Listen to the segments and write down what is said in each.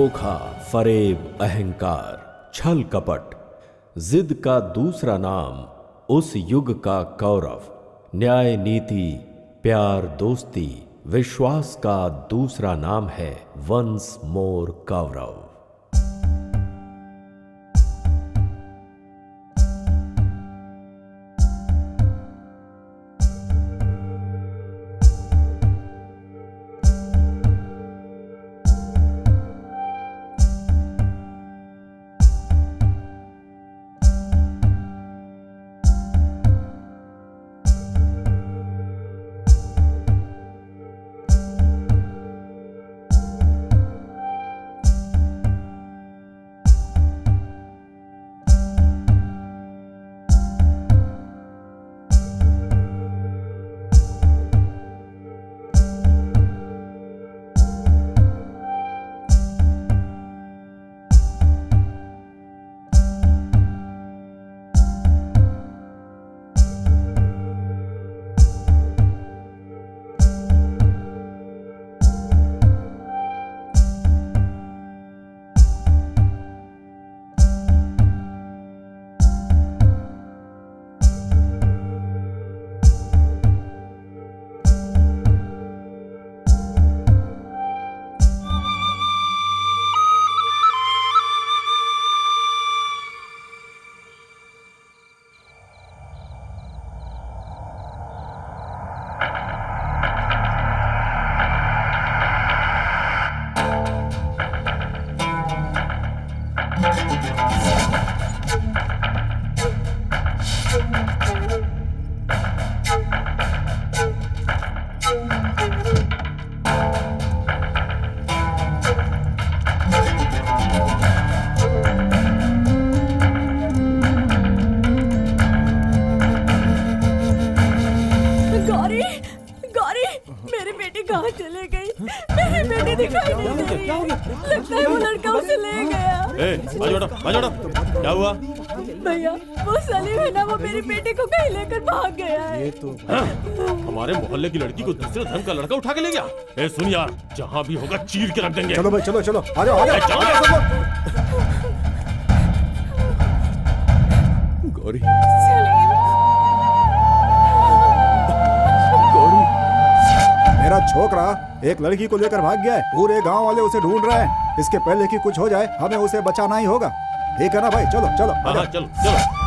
धोखा, फरेब, अहंकार, छल कपट, जिद का दूसरा नाम उस युग का कौरव, न्याय नीति, प्यार दोस्ती, विश्वास का दूसरा नाम है वंस मोर कौरव। क्या हुआ? भैया वो सलीम है ना, वो मेरी बेटी को कहीं लेकर भाग गया है। ये तो हमारे मोहल्ले की लड़की को दूसरे धर्म का लड़का उठा के ले गया। ए सुन यार, जहाँ भी होगा चीर के रख देंगे। चलो भाई चलो चलो, आ जाओ आ जाओ। गौरी, मेरा छोकरा एक लड़की को लेकर भाग गया है। पूरे गांव वाले उसे ढूंढ रहे हैं। इसके पहले कि कुछ हो जाए हमें उसे बचाना ही होगा। ठीक है ना भाई? चलो चलो। हाँ चलो चलो।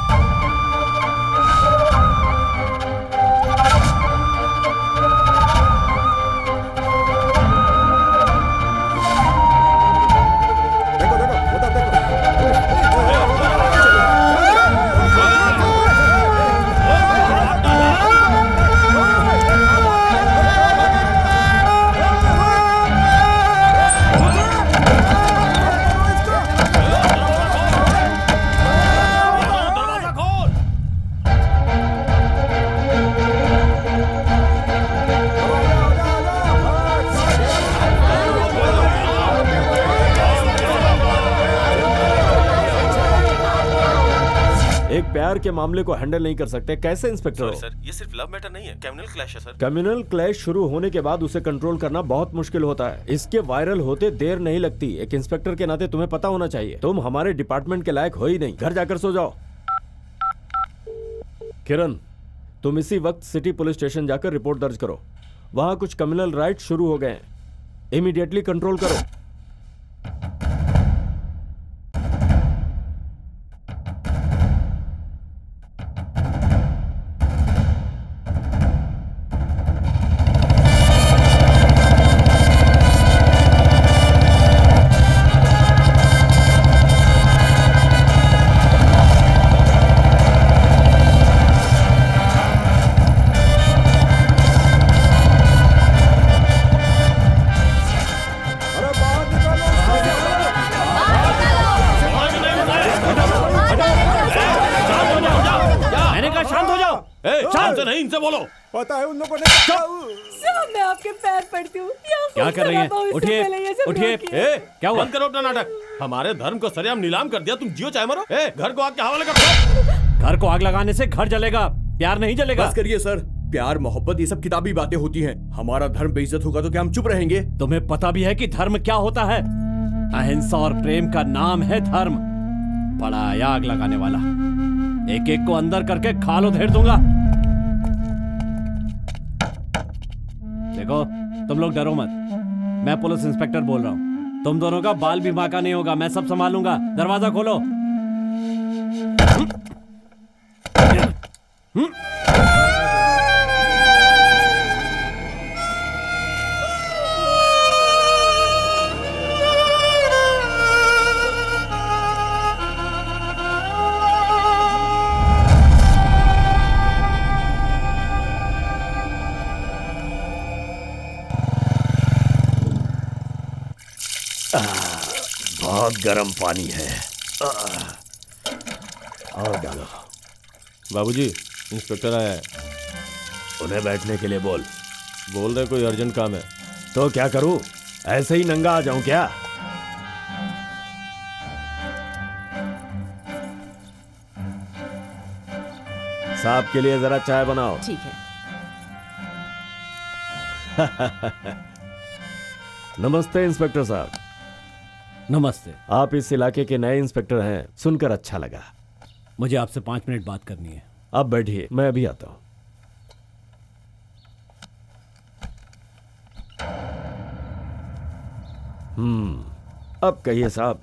एक प्यार के मामले को हैंडल नहीं कर सकते कैसे इंस्पेक्टर हो? सर ये सिर्फ लव मैटर नहीं है, कम्युनल क्लैश है सर। कम्युनल क्लैश शुरू होने के बाद उसे कंट्रोल करना बहुत मुश्किल होता है। इसके वायरल होते देर नहीं लगती। एक इंस्पेक्टर के नाते तुम्हें पता होना चाहिए, तुम हमारे डिपार्टमेंट के लायक हो ही नहीं। घर जाकर सो जाओ। किरण, तुम इसी वक्त सिटी पुलिस स्टेशन जाकर रिपोर्ट दर्ज करो। वहां कुछ कम्युनल राइट शुरू हो गए हैं, इमीडिएटली कंट्रोल करो। नहीं, इनसे बोलो। पता है उन लोगों ने। साहब मैं आपके पैर पड़ती हूँ। क्या कर रही हैं? उठिए उठिए। क्या हुआ? बंद करो अपना नाटक। हमारे धर्म को सरेआम नीलाम कर दिया। तुम जियो चाहे मरो। घर को आग के हवाले कर दो। घर को आग लगाने से घर जलेगा, प्यार नहीं जलेगा। बस करिए सर, प्यार मोहब्बत ये सब किताबी बातें होती हैं। हमारा धर्म बेइज्जत होगा तो क्या हम चुप रहेंगे? तुम्हें पता भी है कि धर्म क्या होता है? अहिंसा और प्रेम का नाम है धर्म। बड़ा आग लगाने वाला, एक एक को अंदर करके खाल उधेड़ दूंगा। देखो, तुम लोग डरो मत, मैं पुलिस इंस्पेक्टर बोल रहा हूं। तुम दोनों का बाल भी बांका नहीं होगा, मैं सब संभालूंगा। दरवाजा खोलो। बहुत गर्म पानी है। और डालो। बाबूजी, इंस्पेक्टर आया है। उन्हें बैठने के लिए बोल। बोल रहे कोई अर्जेंट काम है। तो क्या करूं, ऐसे ही नंगा आ जाऊं क्या? साहब के लिए जरा चाय बनाओ। ठीक है। नमस्ते इंस्पेक्टर साहब। नमस्ते। आप इस इलाके के नए इंस्पेक्टर हैं, सुनकर अच्छा लगा। मुझे आपसे 5 मिनट बात करनी है। आप बैठिए, मैं अभी आता हूं। अब कहिए साहब,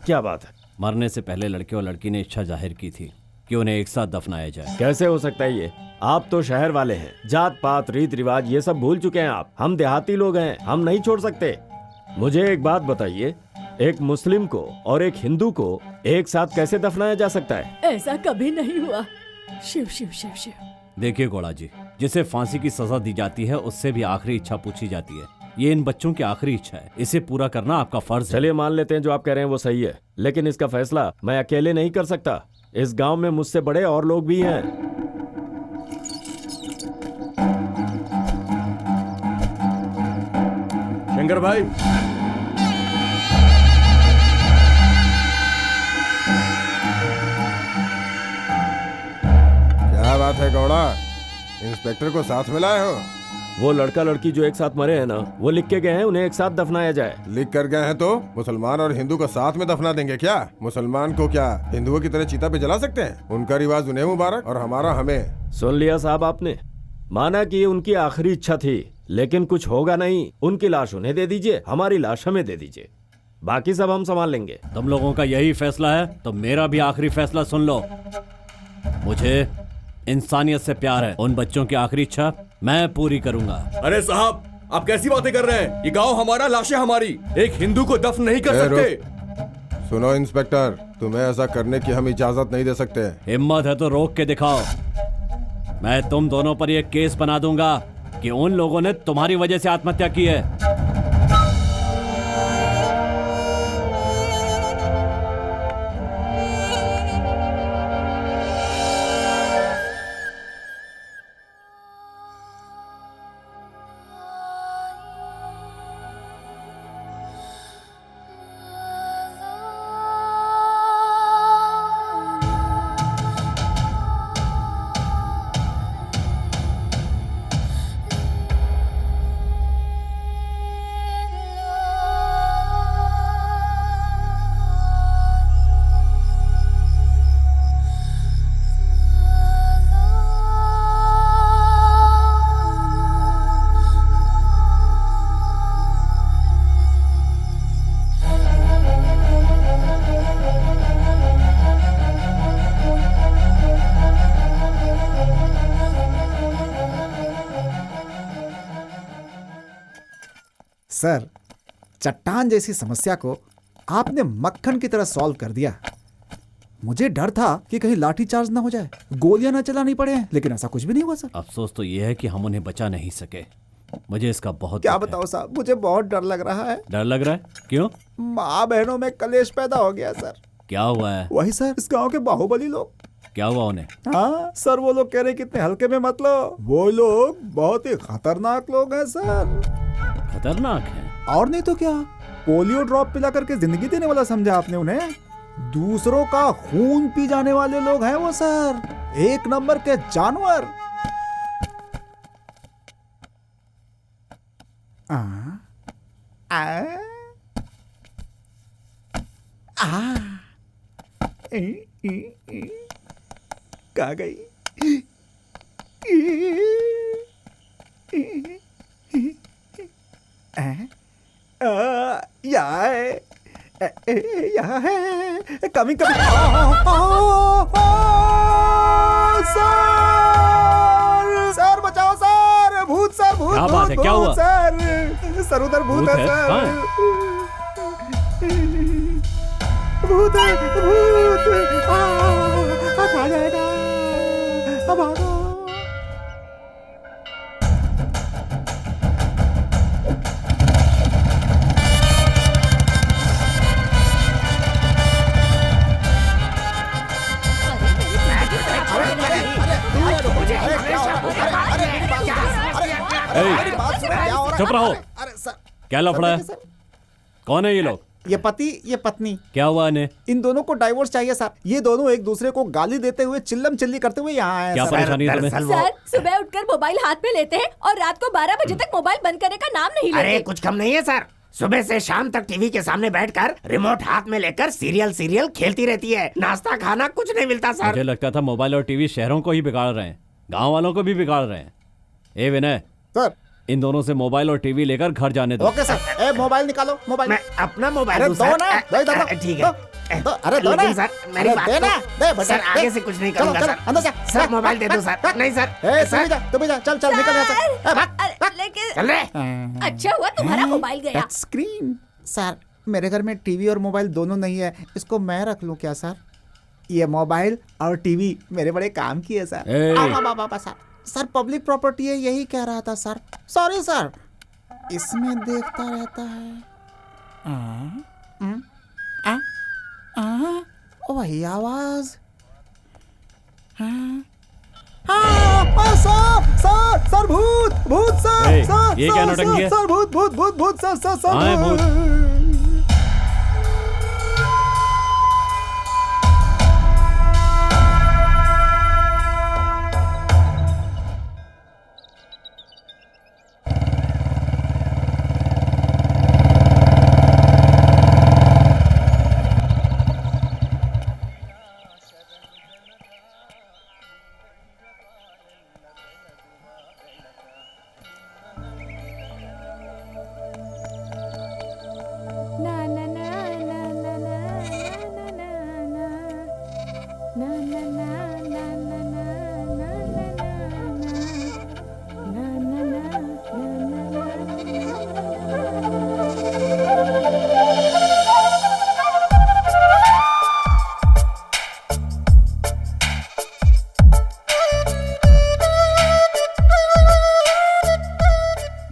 क्या बात है? मरने से पहले लड़के और लड़की ने इच्छा जाहिर की थी कि उन्हें एक साथ दफनाया जाए। कैसे हो सकता है ये? आप तो शहर वाले हैं, जात पात रीत रिवाज ये सब भूल चुके हैं आप। हम देहाती लोग हैं, हम नहीं छोड़ सकते। मुझे एक बात बताइए, एक मुस्लिम को और एक हिंदू को एक साथ कैसे दफनाया जा सकता है? ऐसा कभी नहीं हुआ। शिव शिव शिव शिव। देखिए गोड़ा जी, जिसे फांसी की सजा दी जाती है उससे भी आखिरी इच्छा पूछी जाती है। ये इन बच्चों की आखिरी इच्छा है, इसे पूरा करना आपका फर्ज है। चलिए मान लेते हैं जो आप कह रहे हैं वो सही है, लेकिन इसका फैसला मैं अकेले नहीं कर सकता। इस गांव में मुझसे बड़े और लोग भी हैं। शंकर भाई, क्या बात है गौड़ा, इंस्पेक्टर को साथ में लाए हो? वो लड़का लड़की जो एक साथ मरे हैं ना, वो लिख के गए हैं उन्हें एक साथ दफनाया जाए। लिख कर गए हैं तो मुसलमान और हिंदू को साथ में दफना देंगे क्या? मुसलमान को क्या हिंदुओं की तरह चिता पे जला सकते हैं? उनका रिवाज उन्हें मुबारक और हमारा हमें। सुन लिया साहब आपने। माना कि ये उनकी आखिरी इच्छा थी, लेकिन कुछ होगा नहीं। उनकी लाश उन्हें दे दीजिए, हमारी लाश हमें दे दीजिए, बाकी सब हम संभाल लेंगे। तुम लोगों का यही फैसला है तो मेरा भी आखिरी फैसला सुन लो। मुझे इंसानियत से प्यार है, उन बच्चों की आखिरी इच्छा मैं पूरी करूंगा। अरे साहब, आप कैसी बातें कर रहे हैं? ये गांव हमारा, लाशें हमारी। एक हिंदू को दफन नहीं कर सकते। सुनो इंस्पेक्टर, तुम्हें ऐसा करने की हम इजाजत नहीं दे सकते। हिम्मत है तो रोक के दिखाओ। मैं तुम दोनों पर यह केस बना दूंगा कि उन लोगों ने तुम्हारी वजह से आत्महत्या की है। सर, चट्टान जैसी समस्या को आपने मक्खन की तरह सॉल्व कर दिया। मुझे डर था कि कहीं लाठी चार्ज ना हो जाए, गोलियां ना चलानी पड़े, लेकिन ऐसा कुछ भी नहीं हुआ सर। अफसोस तो यह है कि हम उन्हें बचा नहीं सके। मुझे इसका बहुत क्या दुख है। बताओ साहब, मुझे बहुत डर लग रहा है। डर लग रहा है? क्यों? माँ बहनों में कलेश पैदा हो गया सर। क्या हुआ है? वही सर, इस गांव के बाहुबली लोग। क्या हुआ उन्हें? हाँ सर, वो लोग कह रहे कितने हल्के में मत लो, वो लोग बहुत ही खतरनाक लोग हैं सर। खतरनाक है? और नहीं तो क्या, पोलियो ड्रॉप पिला करके जिंदगी देने वाला समझा आपने उन्हें। दूसरों का खून पी जाने वाले लोग हैं वो सर, एक नंबर के जानवर। कहाँ गई? यहाँ है, यहाँ है, कमिंग कमिंग। सर सर बचाओ सर, भूत सर, भूत क्या बात है, भूत क्या हुआ? भूत सर उधर भूत भूत है है? सर। कहाँ है? भूत है, भूत खा जाएगा, अब भागो। चुप रहो। अरे सर, क्या लफड़ा है? सर, कौन है ये लोग? ये पति ये पत्नी, क्या हुआ इन्हें? इन दोनों को डाइवोर्स चाहिए सर। ये दोनों एक दूसरे को गाली देते हुए, चिल्लम चिल्ली करते हुए यहाँ आए क्या हैं सर। परेशानी है तुम्हें? सर सुबह उठकर मोबाइल हाथ में लेते हैं और रात को 12 बजे तक मोबाइल बंद करने का नाम नहीं अरे लेते। कुछ कम नहीं है सर। सुबह से शाम तक टीवी के सामने बैठकर रिमोट हाथ में लेकर सीरियल खेलती रहती है। नाश्ता खाना कुछ नहीं मिलता सर। मुझे लगता था मोबाइल और टीवी शहरों को ही बिगाड़ रहे हैं, गांव वालों को भी बिगाड़ रहे हैं। ए विनय, सर इन दोनों से मोबाइल और टीवी लेकर घर जाने दो। Okay sir. ए मोबाइल निकालो, मोबाइल। मैं अपना मोबाइल अरे दूं, दो सर। ना, दो इधर दो। ठीक दो, है। दो, अरे दो ना। लेकिन सर मेरी अरे बात दे ना, दे बेटा, सर आगे दे। से कुछ नहीं चलो, करूंगा चलो, अंदर जा। सर। सर मोबाइल दे दो सर। नहीं सर। ए सर तू भी जा, चल चल निकल यहाँ से। ए भाग। अरे, लेकिन चल रहे। अच्छा हुआ तुम्हारा मोबाइल गया। Touch screen. सर मेरे घर में टीवी और मोबाइल दोनों नहीं है, इसको मैं रख लूं क्या सर? ये मोबाइल और टीवी मेरे बड़े काम की है सर। ए। बाबा सर, सर पब्लिक प्रॉपर्टी है, यही कह रहा था सर। सॉरी सर, इसमें देखता रहता है। वही आवाज। सर भूत भूत सर। ए, सर ये क्या नौटंकी है? सर भूत भूत भूत भूत सर सर सर। हाँ, है भूत। ना ना ना ना ना ना ना ना ना ना ना ना ना ना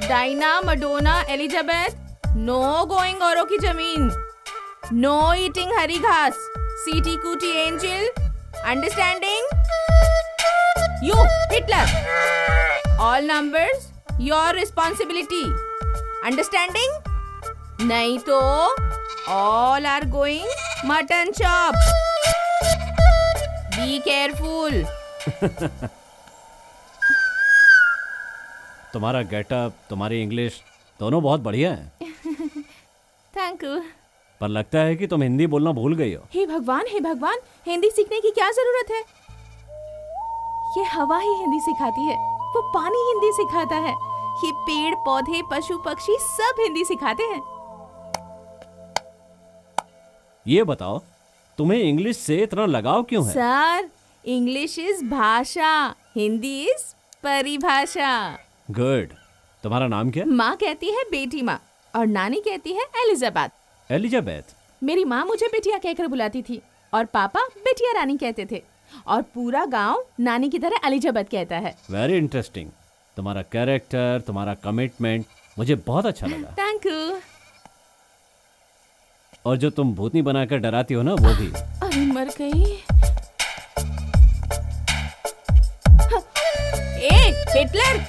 Diana, Madonna, Elizabeth, no going औरों की जमीन, नो ईटिंग हरी घास, सीटी cutie angel, understanding? You Hitler, all numbers your responsibility, understanding? नहीं तो all are going mutton chop. Be careful. तुम्हारा गेटअप, तुम्हारी इंग्लिश दोनों बहुत बढ़िया है, थैंक यू। पर लगता है कि तुम हिंदी बोलना भूल गई हो। हे भगवान, हिंदी सीखने की क्या जरूरत है? ये हवा ही हिंदी सिखाती है, वो पानी हिंदी सिखाता है, ये पेड़ पौधे पशु पक्षी सब हिंदी सिखाते हैं। ये बताओ, तुम्हें इंग्लिश से इतना लगाव क्यों है? सर, इंग्लिश इज भाषा, हिंदी इज परिभाषा। गुड। तुम्हारा नाम क्या है? माँ कहती है बेटी माँ और नानी कहती है एलिजाबेथ। एलिजाबेथ। मेरी माँ मुझे बिटिया कहकर बुलाती थी और पापा बिटिया रानी कहते थे और पूरा गांव नानी की तरह एलिजाबेथ कहता है। Very interesting. तुम्हारा कैरेक्टर, तुम्हारा कमिटमेंट मुझे बहुत अच्छा लगा। Thank you. और जो तुम भूतनी बनाकर डराती हो ना, वो भी। अरे मर गई। ए हिटलर,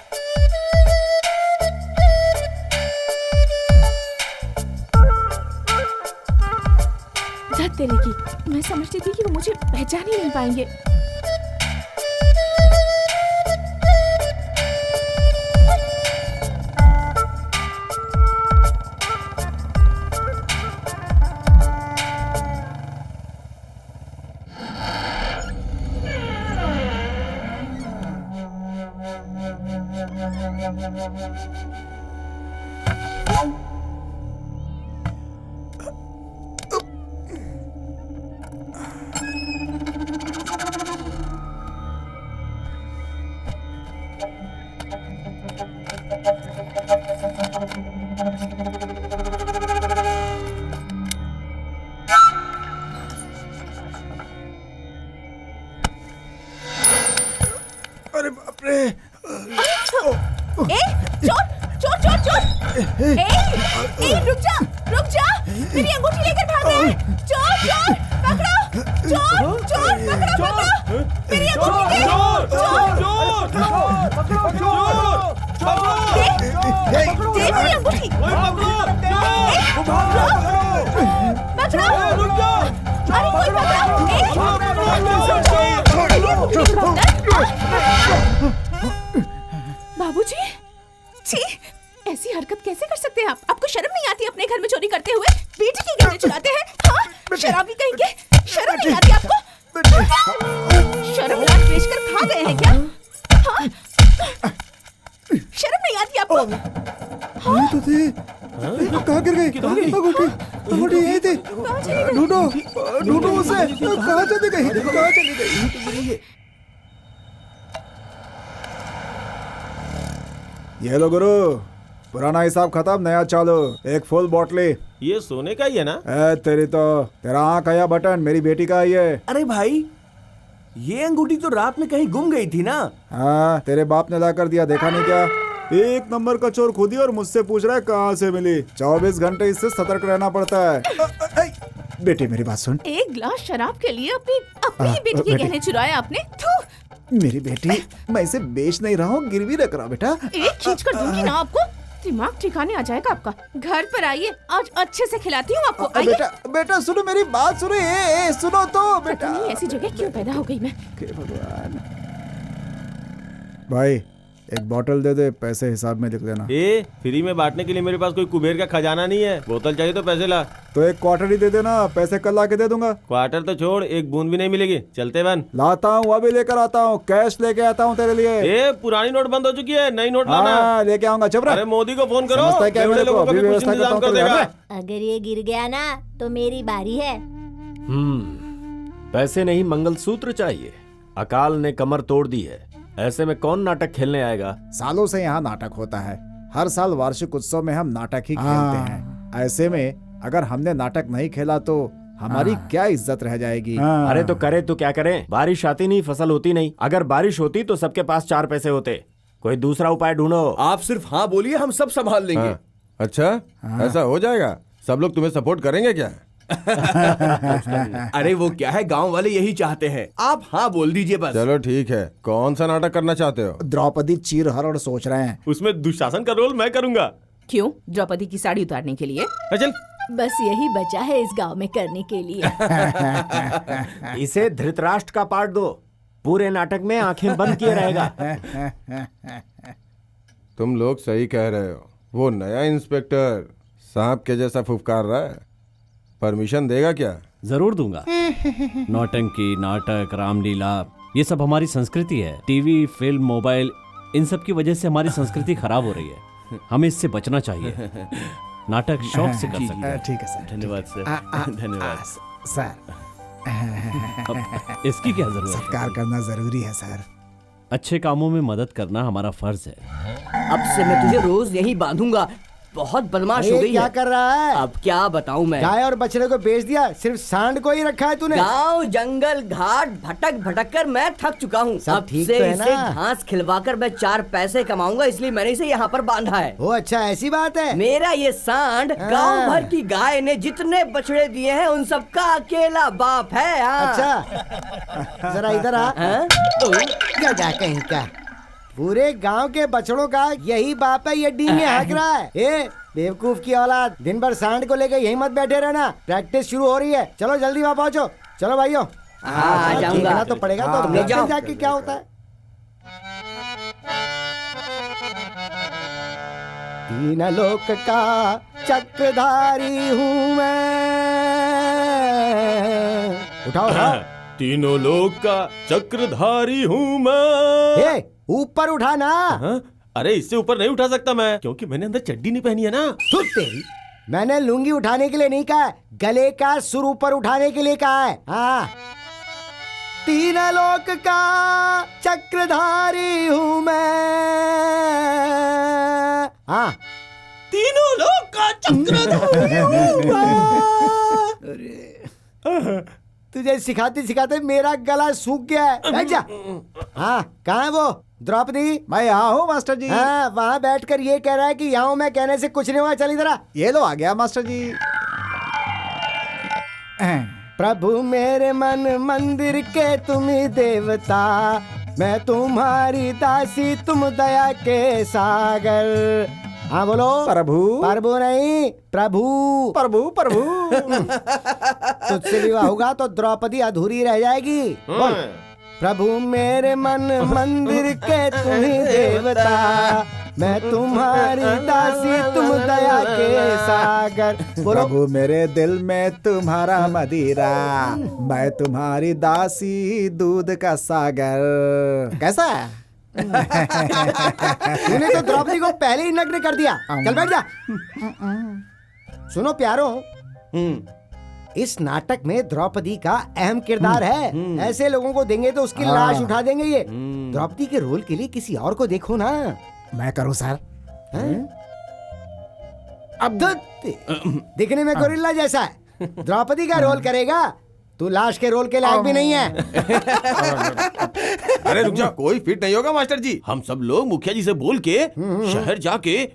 धत तेरे की, मैं समझती थी कि वो मुझे पहचान ही नहीं पाएंगे। अरे बाप रे। ए, चोर चोर चोर चोर। ए, रुक जा रुक जा, मेरी अंगूठी लेकर भाग रहे हैं। चोर चोर पकड़ो, चोर चोर पकड़ो पकड़ो, मेरी अंगूठी दे। दे मेरी अंगूठी। पकड़ो, अरे कोई पकड़ो। बाबूजी, छी, ऐसी हरकत कैसे कर सकते हैं आप? आपको शर्म नहीं आती अपने घर में चोरी करते हुए? बेटी की गहने चुराते हैं? हाँ, शराबी कहेंगे, शर्म नहीं आती आपको? शर्म लाट बेचकर खा गए हैं क्या? हाँ, शर्म नहीं आती आपको? ये तो थे। कहाँ गिर गई? अंगूठी, अंगूठी यही थी। ढूंढो, ढूंढो उसे। कहाँ चली गई? कहाँ चली गई? ये लो गुरु, पुराना हिसाब खत्म, नया चालू। एक फुल बोतली। ये सोने का ही है ना? तेरी तो, तेरा आँख आया बटन, मेरी बेटी का है ये। अरे भाई, ये अंगूठी तो रात में कहीं गुम गई थी ना? हाँ, तेरे बाप ने ला कर दिया, देखा नहीं क्या? एक नंबर का चोर खुद ही और मुझसे पूछ रहा है कहाँ से मिली। 24 घंटे इससे सतर्क रहना पड़ता है। बेटी मेरी बात सुन। एक गिलास शराब के लिए अपनी ही बेटी के गहने चुराए आपने? थू। मेरी बेटी, मैं इसे बेच नहीं रहा हूँ, गिरवी रख रहा बेटा। एक खींच कर दूंगी ना आपको, दिमाग ठिकाने आ जाएगा आपका। घर पर आइए, आज अच्छे से खिलाती हूँ आपको। आइए। बेटा, बेटा सुनो मेरी बात, सुनो। सुनो तो बेटा। पता नहीं ऐसी जगह क्यों पैदा हो गई मैं। हे भगवान। भाई, एक बोतल दे दे, पैसे हिसाब में लिख देना। फ्री में बांटने के लिए मेरे पास कोई कुबेर का खजाना नहीं है। बोतल चाहिए तो पैसे ला। तो एक क्वार्टर ही दे देना, पैसे कल आके दे दूंगा। क्वार्टर तो छोड़, एक बूंद भी नहीं मिलेगी। चलते बन। लाता हूँ, अभी लेकर आता हूँ, कैश लेके आता हूँ तेरे लिए। पुरानी नोट बंद हो चुकी है, नई नोट लाना। हाँ, लेके आऊंगा। चुप रह। अरे मोदी को फोन करो, समझता है क्या मेरे को? लोगों का अभी भी कुछ व्यवस्था इंतजाम करता कर हूँ, देगा। अगर ये गिर गया ना तो मेरी बारी है। पैसे नहीं, मंगलसूत्र चाहिए। अकाल ने कमर तोड़ दी है, ऐसे में कौन नाटक खेलने आएगा? सालों से यहाँ नाटक होता है, हर साल वार्षिक उत्सव में हम नाटक ही खेलते हैं। ऐसे में अगर हमने नाटक नहीं खेला तो हमारी क्या इज्जत रह जाएगी? अरे तो करे तो क्या करें? बारिश आती नहीं, फसल होती नहीं। अगर बारिश होती तो सबके पास 4 पैसे होते। कोई दूसरा उपाय ढूंढो। आप सिर्फ हाँ बोलिए, हम सब संभाल लेंगे। हाँ। अच्छा, ऐसा हो जाएगा? सब लोग तुम्हें सपोर्ट करेंगे क्या? अरे वो क्या है, गांव वाले यही चाहते हैं, आप हाँ बोल दीजिए बस। चलो ठीक है, कौन सा नाटक करना चाहते हो? द्रौपदी चीरहरण सोच रहे हैं। उसमें दुशासन का रोल मैं करूंगा। क्यों? द्रौपदी की साड़ी उतारने के लिए? चल। बस यही बचा है इस गांव में करने के लिए। इसे धृतराष्ट्र का पार्ट दो, पूरे नाटक में आंखें बंद किए रहेगा। तुम लोग सही कह रहे हो। वो नया इंस्पेक्टर सांप के जैसा फुफकार रहा है, परमिशन देगा क्या? जरूर दूंगा। नौटंकी, नाटक, रामलीला, ये सब हमारी संस्कृति है। टीवी, फिल्म, मोबाइल, इन सब की वजह से हमारी संस्कृति खराब हो रही है। हमें इससे बचना चाहिए। नाटक शौक से कर सकते हैं। ठीक है सर। धन्यवाद सर। धन्यवाद सर। अब इसकी क्या जरूरत है? सत्कार करना जरूरी है सर। अच्छे कामों में मदद करना हमारा फर्ज है। अब से मैं तुझे रोज यही बांधूंगा। बहुत बदमाश हो गई क्या है। कर रहा है? अब क्या बताऊं मैं। गाय और बछड़े को बेच दिया, सिर्फ सांड को ही रखा है तूने। गांव जंगल घाट भटक भटक कर मैं थक चुका हूँ। सब अब ठीक से तो है इसे ना? घास खिलवाकर मैं 4 पैसे कमाऊंगा, इसलिए मैंने इसे यहाँ पर बांधा है। ओ अच्छा, ऐसी बात है। मेरा ये सांड गांव भर की गाय ने जितने बछड़े दिए हैं उन सब का अकेला बाप है। हाँ। अच्छा, जरा इधर आ। हाँ? क्या जा कहीं का, पूरे गांव के बछड़ों का यही बाप है, ये डींगे हाँक रहा है। ए बेवकूफ की औलाद, दिन भर सांड को लेकर यहीं मत बैठे रहना। प्रैक्टिस शुरू हो रही है, चलो जल्दी वहाँ पहुँचो। चलो भाइयों। आ जाऊंगा। देखना तो पड़ेगा, तो ले देखते जाओ। जाके क्या होता है। 3 लोक का चक्रधारी हूँ मैं। उठाओ उठाओ। तीनों लोक का चक्रधारी हूँ मैं। ऊपर उठा ना। अरे इससे ऊपर नहीं उठा सकता मैं, क्योंकि मैंने अंदर चड्डी नहीं पहनी है ना। धुत तेरी, मैंने लुंगी उठाने के लिए नहीं कहा है, गले का सुर ऊपर उठाने के लिए कहा है। हाँ, तीन लोक का चक्रधारी हूँ मैं। हाँ, तीनों लोग का चक्रधारी हूँ मैं। तुझे सिखाते सिखाते मेरा गला सूख गया है, बैठ जा। हाँ, कहाँ है वो द्रौपदी? मैं यहाँ हूँ मास्टर जी। हाँ, वहाँ बैठकर ये कह रहा है कि यहाँ हूँ मैं, कहने से कुछ नहीं हुआ। चल इधर आ। ये लो आ गया मास्टर जी। प्रभु मेरे मन मंदिर के तुम ही देवता, मैं तुम्हारी दासी तुम दया के सागर। हाँ बोलो। प्रभु। प्रभु नहीं, प्रभु। प्रभु प्रभु। तुझसे विवाह होगा तो द्रौपदी अधूरी रह जाएगी। बोल। प्रभु मेरे मन मंदिर के तुम ही देवता, मैं तुम्हारी दासी तुम दया के सागर। बोलो। प्रभु मेरे दिल में तुम्हारा मदिरा, मैं तुम्हारी दासी दूध का सागर। कैसा है? तूने तो द्रौपदी को पहले ही नग्न कर दिया। चल बैठ जा। सुनो प्यारो, इस नाटक में द्रौपदी का अहम किरदार है। ऐसे लोगों को देंगे तो उसकी लाश उठा देंगे ये। द्रौपदी के रोल के लिए किसी और को देखो ना। मैं करूं सर? अब दिखने में गोरिल्ला जैसा है, द्रौपदी का रोल करेगा? तू लाश के रोल के लायक भी नहीं है। अरे रुक जा, कोई फिट नहीं होगा मास्टर जी। हम सब लोग मुखिया जी से बोल के शहर जाके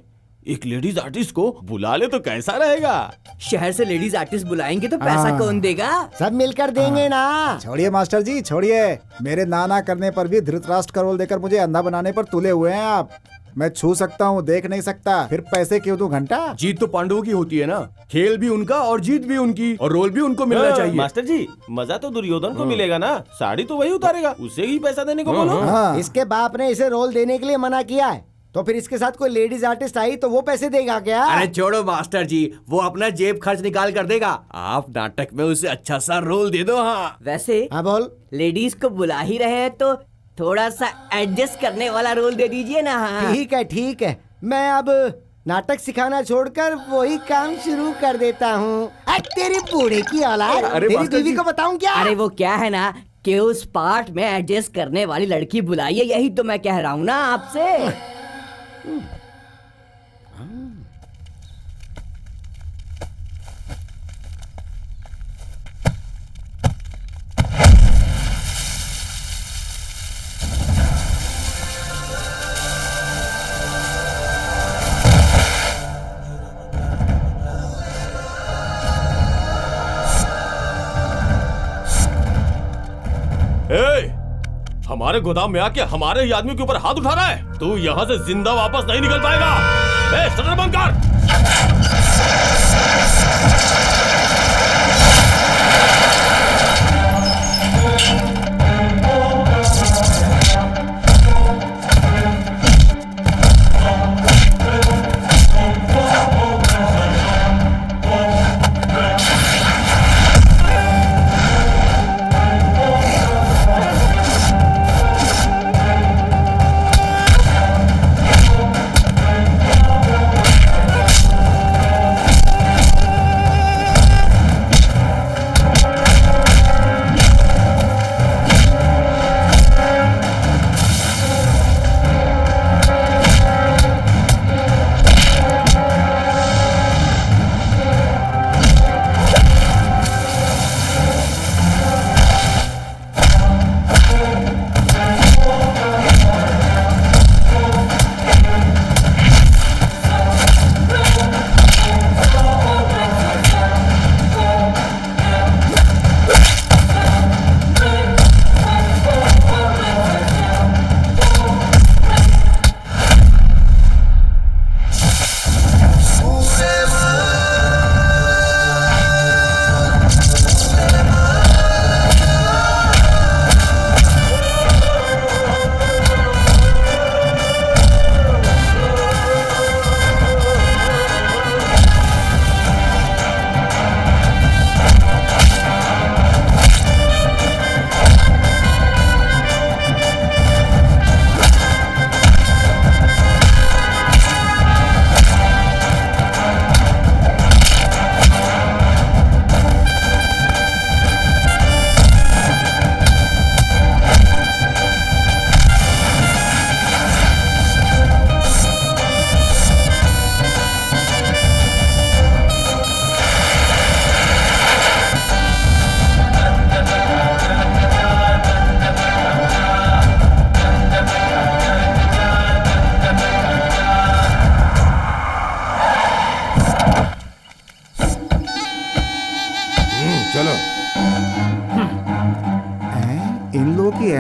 एक लेडीज आर्टिस्ट को बुला ले तो कैसा रहेगा? शहर से लेडीज आर्टिस्ट बुलाएंगे तो पैसा कौन देगा? सब मिलकर देंगे ना। छोड़िए मास्टर जी, छोड़िए। मेरे नाना करने पर भी धृतराष्ट्र का रोल देकर मुझे अंधा बनाने पर तुले हुए हैं आप। मैं छू सकता हूँ, देख नहीं सकता, फिर पैसे क्यों दूं घंटा? जीत तो पांडवों की होती है ना, खेल भी उनका और जीत भी उनकी, और रोल भी उनको मिलना चाहिए। मास्टर जी, मजा तो दुर्योधन को मिलेगा ना, साड़ी तो वही उतारेगा, उसे ही पैसा देने को बोलो। इसके बाप ने इसे रोल देने के लिए मना किया है, तो फिर इसके साथ कोई लेडीज आर्टिस्ट आई तो वो पैसे देगा क्या? अरे छोड़ो मास्टर जी, वो अपना जेब खर्च निकाल कर देगा। आप नाटक में उसे अच्छा सा रोल दे दो। हाँ वैसे हाँ बोल। लेडीज को बुला ही रहे हैं तो थोड़ा सा एडजस्ट करने वाला रोल दे दीजिए ना। हाँ। ठीक है ठीक है, मैं अब नाटक सिखाना छोड़कर वही काम शुरू कर देता हूँ। तेरी बूढ़े की औलाद, तेरी बीवी को बताऊँ क्या? अरे वो क्या है ना कि उस पार्ट में एडजस्ट करने वाली लड़की बुलाइए, यही तो मैं कह रहा हूँ ना आपसे। हमारे गोदाम में आके हमारे ही आदमी के ऊपर हाथ उठा रहा है। तू यहाँ से जिंदा वापस नहीं निकल पाएगा। शटर बंद कर।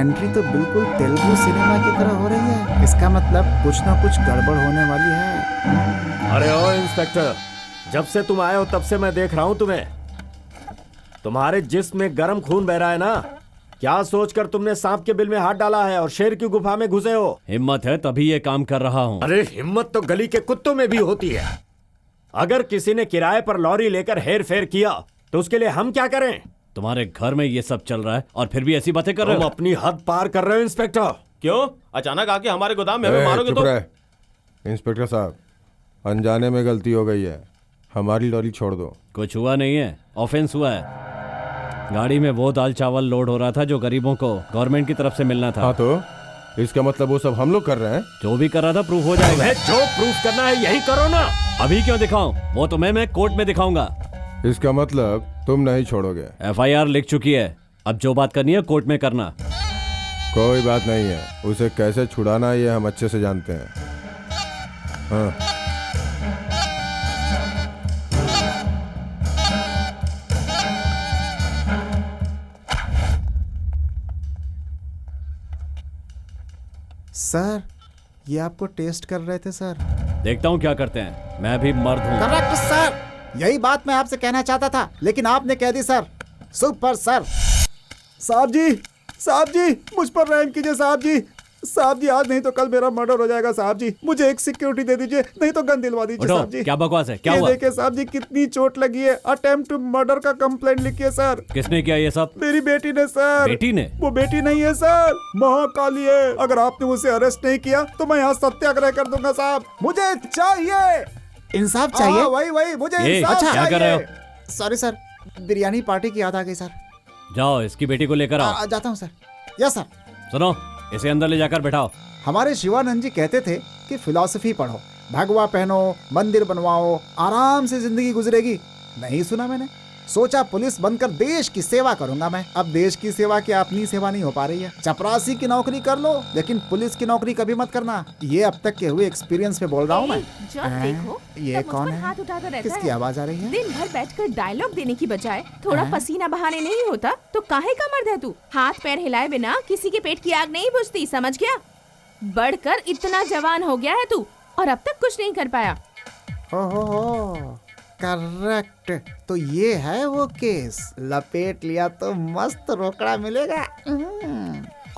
एंट्री तो बिल्कुल तेलुगु सिनेमा की तरह हो रही है। इसका मतलब कुछ ना कुछ गड़बड़ होने वाली है। अरे ओ इंस्पेक्टर, जब से तुम आए हो तब से मैं देख रहा हूं तुम्हें। तुम्हारे जिस्म में गर्म खून बह रहा है ना। क्या सोचकर तुमने सांप के बिल में हाथ डाला है और शेर की गुफा में घुसे हो? हिम्मत है तभी ये काम कर रहा हूँ। अरे हिम्मत तो गली के कुत्तों में भी होती है। अगर किसी ने किराए पर लॉरी लेकर हेर फेर किया तो उसके लिए हम क्या करें? तुम्हारे घर में ये सब चल रहा है और फिर भी ऐसी बातें कर रहे तुम हो। अपनी हद पार कर रहे हो इंस्पेक्टर। क्यों अचानक आके हमारे गोदाम में हमें मारोगे चुप तो? रहे। इंस्पेक्टर साहब, अनजाने में गलती हो गई है, हमारी लॉरी छोड़ दो। कुछ हुआ नहीं है, ऑफेंस हुआ है। गाड़ी में वो दाल चावल लोड हो रहा था जो गरीबों को गवर्नमेंट की तरफ से मिलना था। हाँ तो इसका मतलब वो सब हम लोग कर रहे हैं? जो भी कर रहा था प्रूफ हो जाएगा। जो प्रूफ करना है यही करो ना। अभी क्यों दिखाऊं? वो तो मैं कोर्ट में दिखाऊंगा। इसका मतलब तुम नहीं छोड़ोगे? FIR लिख चुकी है, अब जो बात करनी है कोर्ट में करना। कोई बात नहीं है, उसे कैसे छुड़ाना है ये हम अच्छे से जानते हैं। हाँ। सर, ये आपको टेस्ट कर रहे थे सर। देखता हूँ क्या करते हैं, मैं भी मर्द हूँ। करेक्ट सर, यही बात मैं आपसे कहना चाहता था लेकिन आपने कह दी सर। Super sir. साहब जी मुझ पर रहम कीजिए साहब जी। साहब जी आज नहीं तो कल मेरा मर्डर हो जाएगा साहब जी। मुझे एक सिक्योरिटी दे दीजिए, नहीं तो गन दिलवा दीजिए साहब जी। क्या बकवास है, क्या ये हुआ? देखिए साहब जी कितनी चोट लगी है। अटेम्प्ट टू मर्डर का कंप्लेंट लिखिए सर। किसने किया ये सब? मेरी बेटी ने सर। बेटी ने? वो बेटी नहीं है सर, महाकाली है। अगर आपने उसे अरेस्ट नहीं किया तो मैं यहाँ सत्याग्रह कर दूंगा साहब। मुझे चाहिए इंसाफ चाहिए। वही मुझे इंसाफ चाहिए। क्या कर रहे हो? सॉरी सर, बिरयानी पार्टी की याद आ गई सर। जाओ इसकी बेटी को लेकर आओ। जाता हूँ सर। Yes sir. सुनो, इसे अंदर ले जाकर बैठाओ। हमारे शिवानंद जी कहते थे कि फिलॉसफी पढ़ो, भगवा पहनो, मंदिर बनवाओ, आराम से जिंदगी गुजरेगी। नहीं सुना मैंने, सोचा पुलिस बनकर देश की सेवा करूंगा मैं। अब देश की सेवा की अपनी सेवा नहीं हो पा रही है। चपरासी की नौकरी कर लो लेकिन पुलिस की नौकरी कभी मत करना। ये अब तक के हुए एक्सपीरियंस पे बोल रहा हूँ मैं। जब देखो ये तब मुझ कौन पर है? हाथ उठाता रहता किसकी है। आवाज आ रही है? दिन भर बैठकर डायलॉग देने की बजाय थोड़ा पसीना बहाने नहीं होता तो काहे का मर्द है तू? हाथ पैर हिलाए बिना किसी के पेट की आग नहीं बुझती, समझ गया? बढ़कर इतना जवान हो गया है तू और अब तक कुछ नहीं कर पाया। हो करेक्ट, तो ये है वो केस। लपेट लिया तो मस्त रोकड़ा मिलेगा।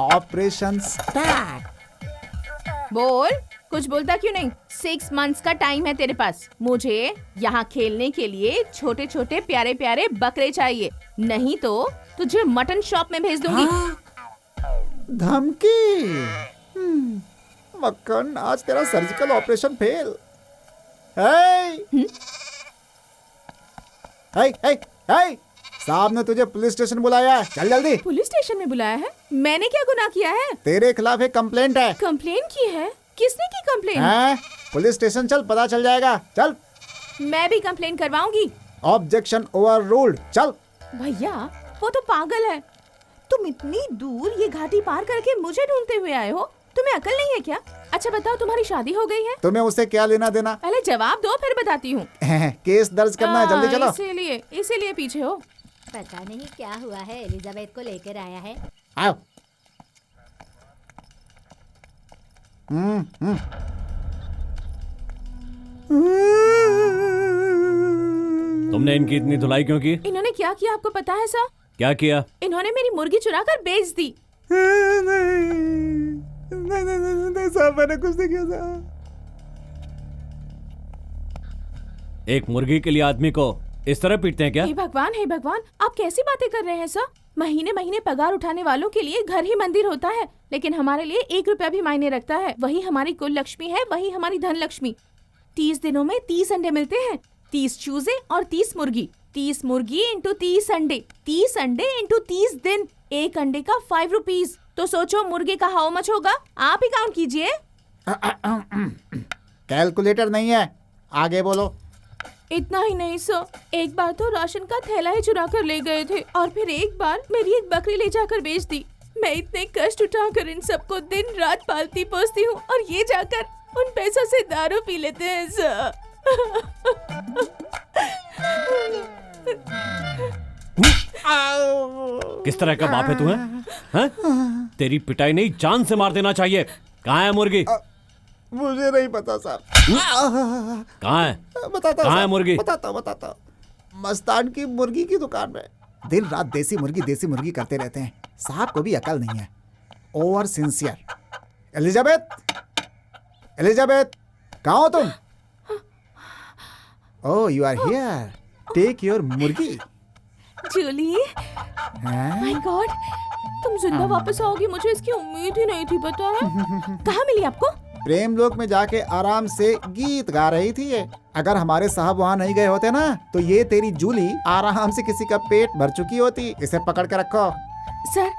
Operation start. बोल, कुछ बोलता क्यों नहीं? 6 मंथ्स का टाइम है तेरे पास। मुझे यहाँ खेलने के लिए छोटे छोटे प्यारे प्यारे बकरे चाहिए, नहीं तो तुझे मटन शॉप में भेज दूंगी। धमकी? मक्खन, आज तेरा सर्जिकल ऑपरेशन फेल। साहब ने तुझे पुलिस स्टेशन बुलाया है, चल जल्दी। पुलिस स्टेशन में बुलाया है? मैंने क्या गुनाह किया है? तेरे खिलाफ एक कंप्लेंट है। कंप्लेन की है? किसने की कंप्लेन? पुलिस स्टेशन चल, पता चल जाएगा। चल। मैं भी कंप्लेन करवाऊंगी। ऑब्जेक्शन ओवर रूल्ड, चल। भैया वो तो पागल है। तुम इतनी दूर ये घाटी पार करके मुझे ढूंढते हुए आए हो, तुम्हें अकल नहीं है क्या? अच्छा बताओ, तुम्हारी शादी हो गई है? तुम्हें उससे क्या लेना देना? पहले जवाब दो फिर बताती हूँ। केस दर्ज करना है, जल्दी चलो। इसीलिए पीछे हो। पता नहीं क्या हुआ है, एलिजाबेथ को लेकर आया है। आओ। तुमने इनकी इतनी धुलाई क्यों की? इन्होंने क्या किया आपको पता है सर? क्या किया? इन्होंने मेरी मुर्गी चुराकर बेच दी। नहीं साहब, मैंने कुछ नहीं किया साहब। एक मुर्गी के लिए आदमी को इस तरह पीटते हैं क्या? हे भगवान, आप कैसी बातें कर रहे हैं सर? महीने महीने पगार उठाने वालों के लिए घर ही मंदिर होता है, लेकिन हमारे लिए 1 रुपया भी मायने रखता है। वही हमारी कुल लक्ष्मी है, वही हमारी धन लक्ष्मी। 30 दिनों में 30 अंडे मिलते हैं। 30 चूजे और 30 मुर्गी। 30 मुर्गी इंटू 30 अंडे। 30 अंडे इंटू 30 दिन। 1 अंडे का 5 रुपीज। तो सोचो मुर्गे का हाउ मच होगा, आप ही काउंट कीजिए। कैलकुलेटर नहीं है, आगे बोलो। इतना ही नहीं सर, एक बार तो राशन का थैला ही चुरा कर ले गए थे और फिर एक बार मेरी एक बकरी ले जाकर बेच दी। मैं इतने कष्ट उठाकर इन सबको दिन रात पालती पोसती हूँ और ये जाकर उन पैसों से दारू पी लेते हैं सर। किस तरह का बाप है तू है? हैं? तेरी पिटाई नहीं, जान से मार देना चाहिए। कहाँ है मुर्गी? मुझे नहीं पता साहब। कहाँ है? बताता कहाँ है मुर्गी? बताता मस्तान की मुर्गी की दुकान में। दिन रात देसी मुर्गी करते रहते हैं। साहब को भी अकल नहीं है। Over sincere. एलिजाबेथ कहाँ हो तुम? Oh you are here. Take your मुर्गी। जूली, माय गॉड, तुम जिंदा वापस आओगी, मुझे इसकी उम्मीद ही नहीं थी, पता है। कहाँ मिली आपको? प्रेम लोक में जाके आराम से गीत गा रही थी ये। अगर हमारे साहब वहाँ नहीं गए होते ना, तो ये तेरी जूली आराम से किसी का पेट भर चुकी होती। इसे पकड़ के रखो। सर,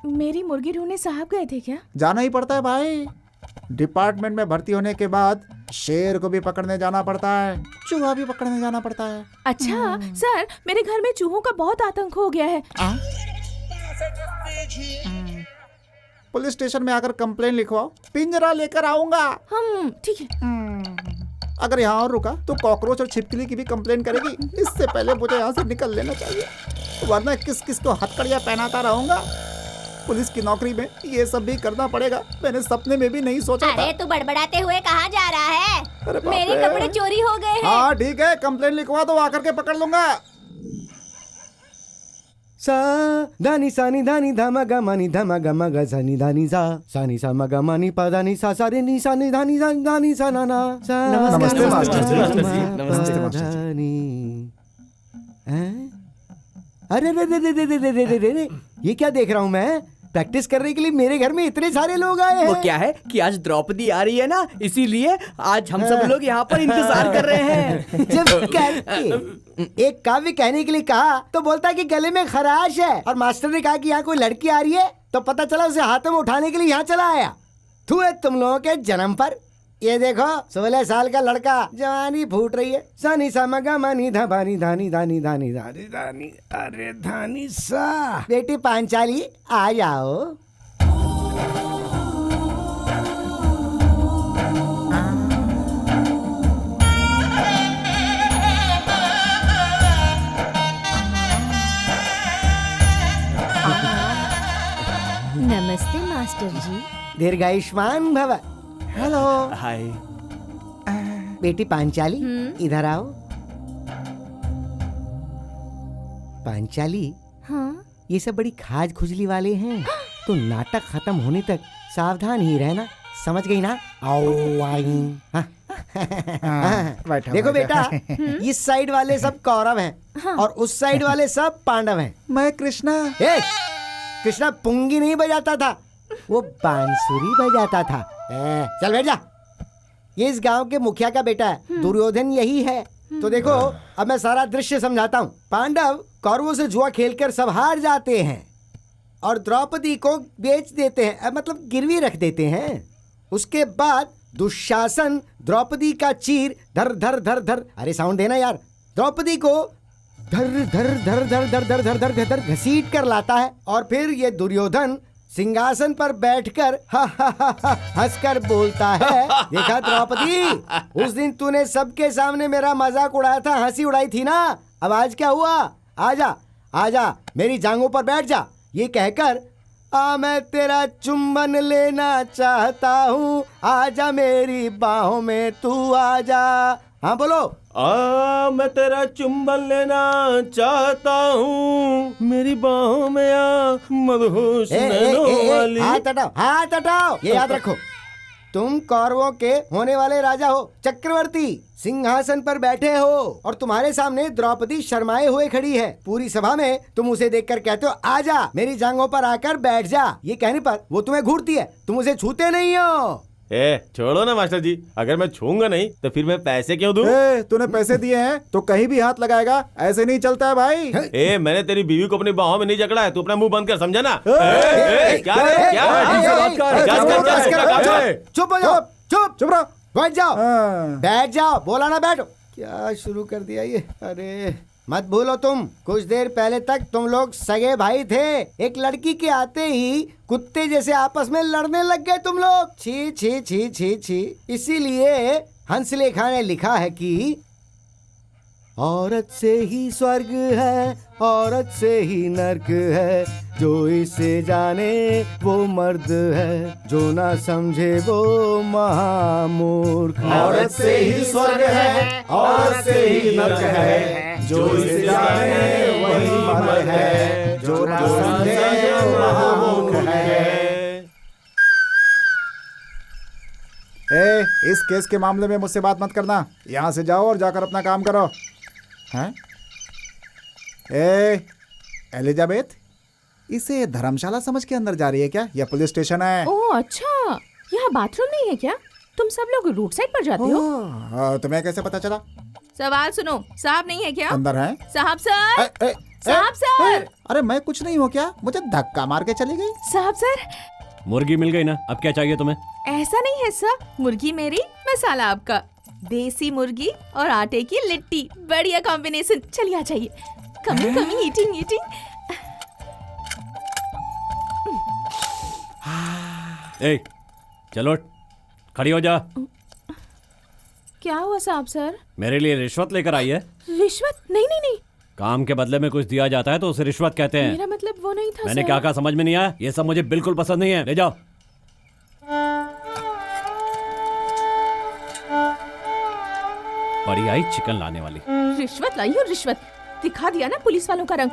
मेरी मुर्गी ढूंढने साहब गए थे क्या? जाना ही पड़ता है भाई। डिपार्टमेंट में भर्ती होने के बाद शेर को भी पकड़ने जाना पड़ता है, चूहा भी पकड़ने जाना पड़ता है। अच्छा सर, मेरे घर में चूहों का बहुत आतंक हो गया है। पुलिस स्टेशन में आकर कंप्लेन लिखवाओ, पिंजरा लेकर आऊंगा। ठीक है। अगर यहाँ और रुका तो कॉकरोच और छिपकली की भी कंप्लेन करेगी। इससे पहले मुझे यहाँ से निकल लेना चाहिए, वरना किस किस को हथकड़ियाँ पहनाता रहूंगा। पुलिस की नौकरी में ये सब भी करना पड़ेगा। मैंने सपने में भी नहीं सोचा था। अरे तू बड़बड़ाते हुए कहाँ जा रहा है? मेरे कपड़े चोरी हो गए हैं। हाँ ठीक है, कंप्लेन लिखवा दो, आकर के पकड़ लूंगा। सा दानी सानी दानी धामा गमानी धामा गमा ग सानी दानी सा सानी सा मगा मानी पा दानी सा सारे नी सानी धानी दानी सा ना ना सा। नमस्ते मास्टर जी। नमस्ते मास्टर जी। अरे रे रे रे रे रे रे रे रे, ये क्या देख रहा हूँ मैं? प्रैक्टिस करने के लिए मेरे घर में इतने सारे लोग आए हैं। वो क्या है कि आज द्रौपदी आ रही है ना, इसीलिए आज हम सब लोग यहाँ पर इंतजार कर रहे हैं। जब एक काव्य कहने के लिए कहा तो बोलता है कि गले में खराश है, और मास्टर ने कहा कि यहाँ कोई लड़की आ रही है तो पता चला उसे हाथों में उठाने के लिए यहाँ चला आया। तू है तुम लोगों के जन्म पर। ये देखो 16 साल का लड़का, जवानी फूट रही है। सानी सा मगा मानी धानी धानी धानी धानी धानी धानी, अरे धानी सा। बेटी पांचाली आ जाओ। नमस्ते मास्टर जी। दीर्घायुष्मान भव। हेलो। हाय। बेटी पांचाली इधर आओ। पांचाली, हाँ? ये सब बड़ी खाज खुजली वाले हैं, तो नाटक खत्म होने तक सावधान ही रहना, समझ गई ना? आओ आई। देखो बेटा, इस साइड वाले सब कौरव हैं और उस साइड वाले सब पांडव हैं। मैं कृष्णा। कृष्णा पुंगी नहीं बजाता था, वो बांसुरी बजाता था। चल बैठ जा। ये इस गांव के मुखिया का बेटा है, दुर्योधन यही है। तो देखो अब मैं सारा दृश्य समझाता हूँ। पांडव कौरवों से जुआ खेलकर सब हार जाते हैं और द्रौपदी को बेच देते हैं, मतलब गिरवी रख देते हैं। उसके बाद दुशासन द्रौपदी का चीर धर धर धर धर, अरे साउंड देना यार, द्रौपदी को धर धर धर धर धर धर धर धर धर घसीट कर लाता है। और फिर ये दुर्योधन सिंहासन पर बैठकर हंसकर बोलता है, देखा द्रौपदी, उस दिन तूने सबके सामने मेरा मजाक उड़ाया था, हंसी उड़ाई थी ना, अब आज क्या हुआ? आजा आजा मेरी जांघों पर बैठ जा। ये कहकर मैं तेरा चुंबन लेना चाहता हूँ, आजा मेरी बाहों में तू आजा। हाँ बोलो। मैं तेरा चुंबन लेना चाहता हूँ, मेरी बाहों में आ मदहोश नैनों वाली। हाथ हटाओ, ये याद रखो, तुम कौरवों के होने वाले राजा हो, चक्रवर्ती, सिंहासन पर बैठे हो और तुम्हारे सामने द्रौपदी शर्माए हुए खड़ी है। पूरी सभा में तुम उसे देखकर कहते हो, आजा मेरी जांघों पर आकर बैठ जा। ये कहने पर वो तुम्हें घूरती है, तुम उसे छूते नहीं हो। छोड़ो ना मास्टर जी, अगर मैं छूंगा नहीं तो फिर मैं पैसे क्यों दूं? तूने पैसे दिए हैं तो कहीं भी हाथ लगाएगा, ऐसे नहीं चलता है भाई। मैंने तेरी बीवी को अपनी बाहों में नहीं जकड़ा है, तू अपना मुंह बंद कर, समझा ना? चुप रहो, बैठ जाओ, बैठ जाओ, बोला ना बैठो। क्या शुरू कर दिया ये? अरे मत भूलो, तुम कुछ देर पहले तक तुम लोग सगे भाई थे। एक लड़की के आते ही कुत्ते जैसे आपस में लड़ने लग गए तुम लोग। छी छी छी छी छी। इसीलिए हंसलेखा ने लिखा है कि औरत से ही स्वर्ग है, औरत से ही नर्क है, जो इसे जाने वो मर्द है, जो ना समझे वो महामूर्ख। औरत से ही स्वर्ग है, औरत से ही नर्क है, जो इसे जाने वही मर्द है, जो ना समझे वो महामूर्ख है। इस केस के मामले में मुझसे बात मत करना। यहाँ से जाओ और जाकर अपना काम करो। हैं? एलिजाबेथ, इसे धर्मशाला समझ के अंदर जा रही है क्या? यह पुलिस स्टेशन है। ओह अच्छा, यहाँ बाथरूम नहीं है क्या? तुम सब लोग रूट साइड पर जाते हो? तुम्हें कैसे पता चला? सवाल सुनो, साहब नहीं है क्या? अंदर है। साहब सर, साहब सर। अरे मैं कुछ नहीं हूँ क्या? मुझे धक्का मार के चली गई। साहब सर, मुर्गी मिल गई ना, अब क्या चाहिए तुम्हें? ऐसा नहीं है सर, मुर्गी मेरी, मसाला आपका। देसी मुर्गी और आटे की लिट्टी, बढ़िया कॉम्बिनेशन। चलिए आ जाइए। Coming coming, eating eating. ए, चलो खड़ी हो जा। क्या हुआ साहब सर? मेरे लिए रिश्वत लेकर आई है? रिश्वत? नहीं नहीं नहीं। काम के बदले में कुछ दिया जाता है तो उसे रिश्वत कहते हैं। मेरा मतलब वो नहीं था। मैंने क्या कहा समझ में नहीं आया? ये सब मुझे बिल्कुल पसंद नहीं है। ले जाओ। बड़ी आई चिकन लाने वाली। रिश्वत लाई हूँ, रिश्वत। दिखा दिया ना पुलिस वालों का रंग।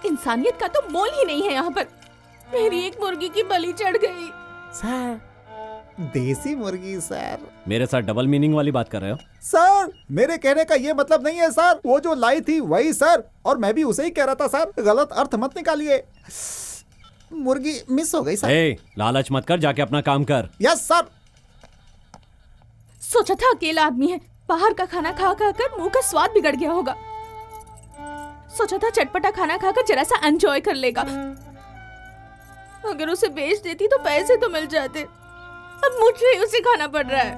इंसानियत का तो मोल ही नहीं है यहाँ पर। मेरी एक मुर्गी की बलि चढ़ गई। सर, देसी मुर्गी सर। मेरे साथ डबल मीनिंग वाली बात कर रहे हो? सर, मेरे कहने का ये मतलब नहीं है सर। वो जो लाई थी वही सर, और मैं भी उसे ही कह रहा था सर। गलत अर्थ मत निकालिए। मुर्गी मिस हो गई सर। ए, लालच मत कर, जाके अपना काम कर। Yes sir. सोचा था अकेला आदमी है, बाहर का खाना खा खा कर मुंह का स्वाद बिगड़ गया होगा। सोचा था चटपटा खाना खाकर जरा सा एंजॉय कर लेगा। अगर उसे बेच देती तो पैसे तो मिल जाते। अब मुझे उसे खाना पड़ रहा है।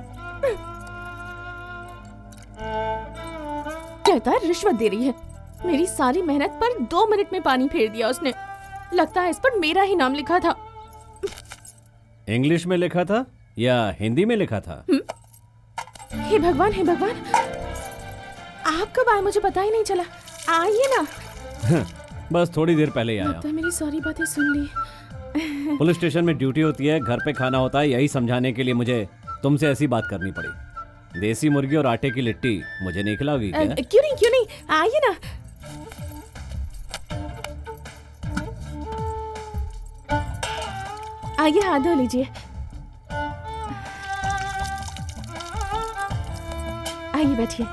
कहता है रिश्वत दे रही है। मेरी सारी मेहनत पर 2 मिनट में पानी फेर दिया उसने। लगता है इस पर मेरा ही नाम लिखा था। इंग्लिश में लिखा था या हिंदी में लिखा था? हे भगवान, हे भगवान, आप कब आए मुझे पता ही नहीं चला। आइए ना। बस थोड़ी देर पहले ही आया। लगता है मेरी सारी बातें सुन ली। पुलिस स्टेशन में ड्यूटी होती है, घर पे खाना होता है, यही समझाने के लिए मुझे तुमसे ऐसी बात करनी पड़ी। देसी मुर्गी और आटे की लिट्टी मुझे नहीं खिलाओगी क्या? क्यों नहीं, आइए ना। आइए, हाथ धो लीजिए। आइए बैठिए।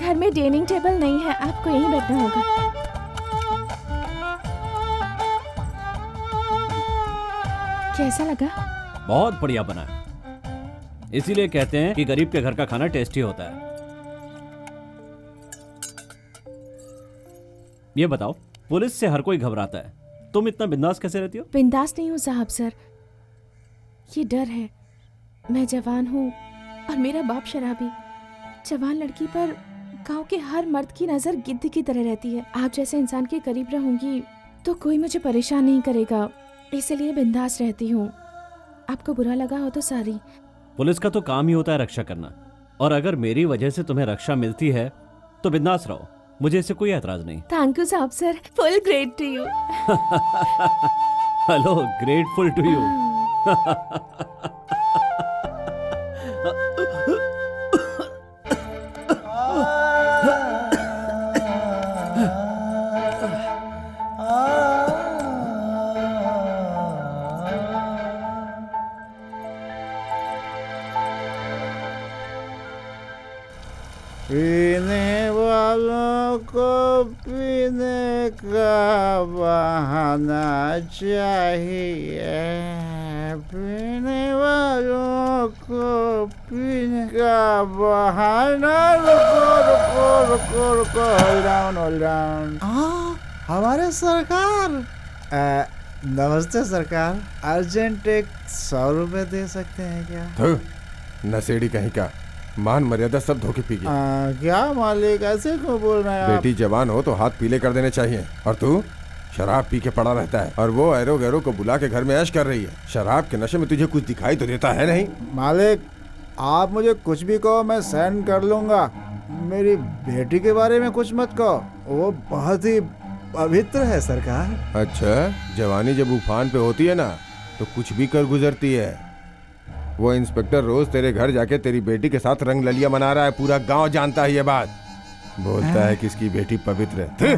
घर में डाइनिंग टेबल नहीं है, आपको यहीं बैठना होगा। कैसा लगा? बहुत बढ़िया बना है। इसीलिए कहते हैं कि गरीब के घर का खाना टेस्टी होता है। ये बताओ, पुलिस से हर कोई घबराता है, तुम इतना बिंदास कैसे रहती हो? बिंदास नहीं हूँ साहब सर, ये डर है। मैं जवान हूँ और मेरा बाप शराबी। जवान लड़की पर गांव के हर मर्द की नजर गिद्ध की तरह रहती है। आप जैसे इंसान के करीब रहूंगी तो कोई मुझे परेशान नहीं करेगा, इसलिए बिंदास रहती हूँ। आपको बुरा लगा हो तो सॉरी। पुलिस का तो काम ही होता है रक्षा करना, और अगर मेरी वजह से तुम्हें रक्षा मिलती है तो बिंदास रहो, मुझे इससे कोई एतराज नहीं। थैंक यू साहब sir, full great to you. Hello, grateful to you. पीने वालों को पीने का बहाना चाहिए, पीने वालों को पीने का बहाना। रुको रुको रुको रुको, होल्ड डाउन। हमारे सरकार। नमस्ते सरकार, अर्जेंट एक 100 रुपए दे सकते हैं क्या? नशेड़ी कहीं का, मान मर्यादा सब धोखे पी गया। क्या मालिक, ऐसे क्यों बोल रहे हैं आप? बेटी जवान हो तो हाथ पीले कर देने चाहिए, और तू शराब पी के पड़ा रहता है, और वो ऐरो गैरो को बुला के घर में ऐश कर रही है। शराब के नशे में तुझे कुछ दिखाई तो देता है नहीं? मालिक, आप मुझे कुछ भी कहो, मैं सहन कर लूंगा। मेरी बेटी के बारे में कुछ मत कहो, वो बहुत ही पवित्र है सरकार। अच्छा, जवानी जब उफान पे होती है ना तो कुछ भी कर गुजरती है। वो इंस्पेक्टर रोज तेरे घर जाके तेरी बेटी के साथ रंग ललिया मना रहा है, पूरा गांव जानता है ये बात। बोलता है कि इसकी बेटी पवित्र है।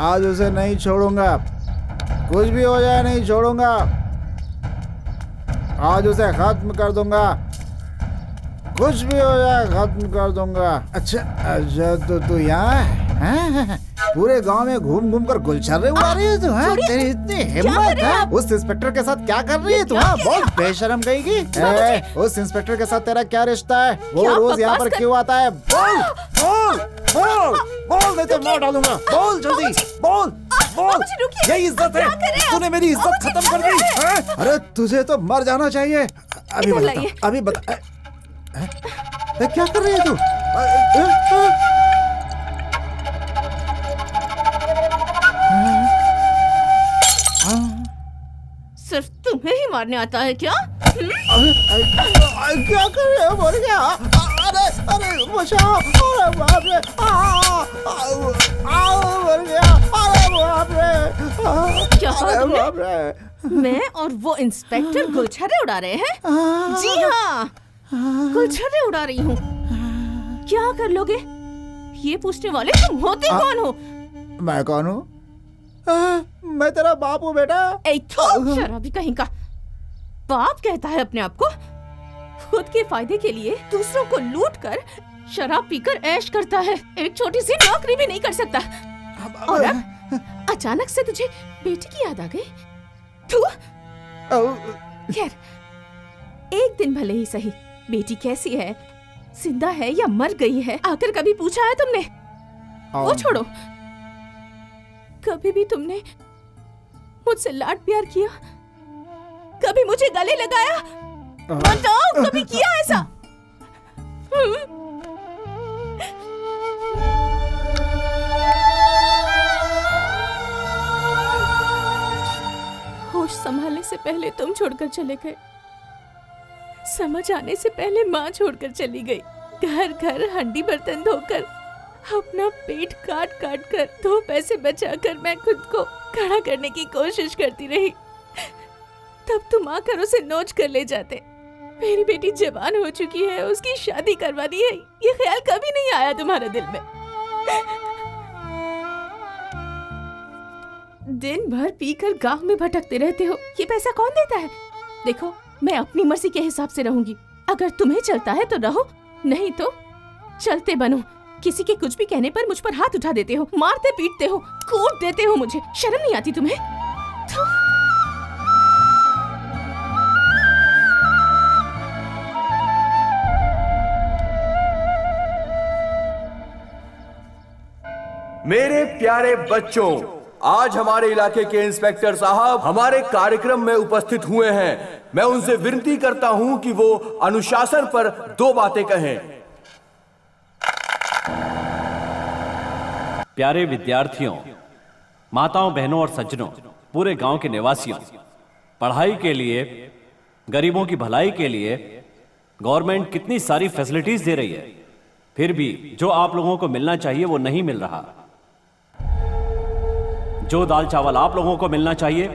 आज उसे नहीं छोड़ूंगा, कुछ भी हो जाए नहीं छोड़ूंगा। आज उसे खत्म कर दूंगा, कुछ भी हो जाए खत्म कर दूंगा। अच्छा तो तू यहाँ है? पूरे गांव में घूम घूम कर गुलछर्रे उड़ा रही है तू? तेरी इतनी हिम्मत है? उस इंस्पेक्टर के साथ क्या कर रही है तू? बहुत बेशरम कहेगी। उस इंस्पेक्टर के साथ तेरा क्या रिश्ता है? वो रोज यहाँ पर क्यों आता है? बोल बोल बोल बोल, नहीं तो मार डालूंगा। बोल जल्दी, बोल बोल। यही इज्जत है? तूने मेरी इज्जत खत्म कर दी। अरे तुझे तो मर जाना चाहिए। अभी बता, अभी बता, क्या कर रही है तू? सिर्फ तुम्हें ही मारने आता है क्या? क्या कर रहे हो? मर गया। अरे अरे बचाओ। अरे बाप रे, मर गया। अरे बाप रे, क्या अरे बाप रे। मैं और वो इंस्पेक्टर गुलछर्रे उड़ा रहे हैं? जी हाँ, गुलछर्रे उड़ा रही हूँ। क्या कर लोगे? ये पूछने वाले तुम होते कौन हो? मैं कौन हूँ? मैं तेरा बाप हूँ बेटा। शराबी कहीं का। बाप कहता है अपने आप को? खुद के फायदे के लिए दूसरों को लूट कर शराब पीकर ऐश करता है। एक छोटी सी नौकरी भी नहीं कर सकता। और अब अचानक से तुझे बेटी की याद आ गई? तू खैर, एक दिन भले ही सही, बेटी कैसी है, जिंदा है या मर गई है, आकर कभी पूछा है तुमने? वो छोड़ो, कभी भी तुमने मुझसे लाड प्यार किया? कभी मुझे गले लगाया? बताओ, कभी किया ऐसा? होश संभालने से पहले तुम छोड़कर चले गए, समझ आने से पहले माँ छोड़कर चली गई। घर घर हंडी बर्तन धोकर, अपना पेट काट काट कर, 2 पैसे बचाकर मैं खुद को खड़ा करने की कोशिश करती रही। तब तुम आकर उसे नोच कर ले जाते। मेरी बेटी जवान हो चुकी है, उसकी शादी करवानी है, ये ख्याल कभी नहीं आया तुम्हारे दिल में? दिन भर पीकर गांव में भटकते रहते हो। ये पैसा कौन देता है? देखो, मैं अपनी मर्जी के हिसाब से रहूंगी। अगर तुम्हें चलता है तो रहो, नहीं तो चलते बनो। किसी के कुछ भी कहने पर मुझ पर हाथ उठा देते हो, मारते पीटते हो, कूट देते हो मुझे। शर्म नहीं आती तुम्हें? मेरे प्यारे बच्चों, आज हमारे इलाके के इंस्पेक्टर साहब हमारे कार्यक्रम में उपस्थित हुए हैं। मैं उनसे विनती करता हूं कि वो अनुशासन पर 2 बातें कहें। प्यारे विद्यार्थियों, माताओं, बहनों और सज्जनों, पूरे गांव के निवासियों, पढ़ाई के लिए, गरीबों की भलाई के लिए गवर्नमेंट कितनी सारी फैसिलिटीज दे रही है, फिर भी जो आप लोगों को मिलना चाहिए वो नहीं मिल रहा। जो दाल चावल आप लोगों को मिलना चाहिए,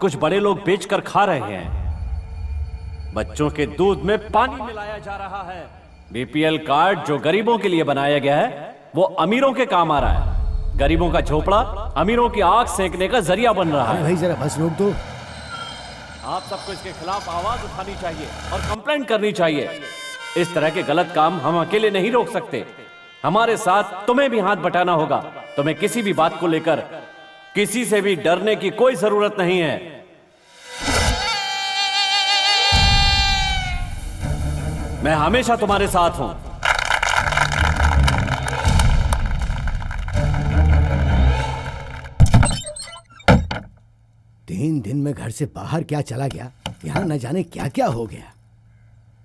कुछ बड़े लोग बेचकर खा रहे हैं। बच्चों के दूध में पानी मिलाया जा रहा है। बीपीएल कार्ड जो गरीबों के लिए बनाया गया है, वो अमीरों के काम आ रहा है। गरीबों का झोपड़ा अमीरों की आग सेंकने का जरिया बन रहा है। भाई जरा बस रोक दो। आप सबको इसके खिलाफ आवाज उठानी चाहिए और कंप्लेंट करनी चाहिए। इस तरह के गलत काम हम अकेले नहीं रोक सकते। हमारे साथ तुम्हें भी हाथ बटाना होगा। तुम्हें किसी भी बात को लेकर किसी से भी डरने की कोई जरूरत नहीं है। मैं हमेशा तुम्हारे साथ हूं। तीन दिन में घर से बाहर क्या चला गया, यहाँ न जाने क्या क्या हो गया।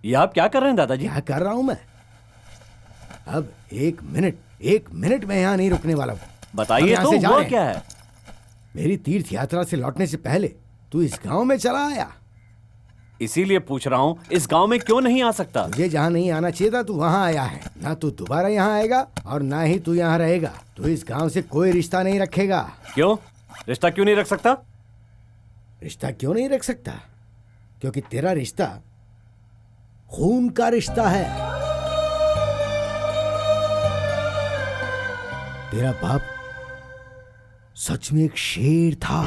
ये आप क्या कर रहे हैं दादाजी? क्या कर रहा हूं मैं? अब एक मिनट मैं यहाँ नहीं रुकने वाला हूँ। बताइए हम यहाँ तो से जा हुआ रहे हैं। क्या है? मेरी तीर्थ यात्रा से लौटने से पहले तू इस गांव में चला आया। इसीलिए पूछ रहा हूँ, इस गांव में क्यों नहीं आ सकता? तुझे जहाँ नहीं आना चाहिए था तू वहाँ आया है। ना तू दोबारा यहाँ आएगा और ना ही तू यहाँ रहेगा। तू इस गांव से कोई रिश्ता नहीं रखेगा। क्यों? रिश्ता क्यों नहीं रख सकता? रिश्ता क्यों नहीं रख सकता? क्योंकि तेरा रिश्ता खून का रिश्ता है। तेरा बाप सच में एक शेर था।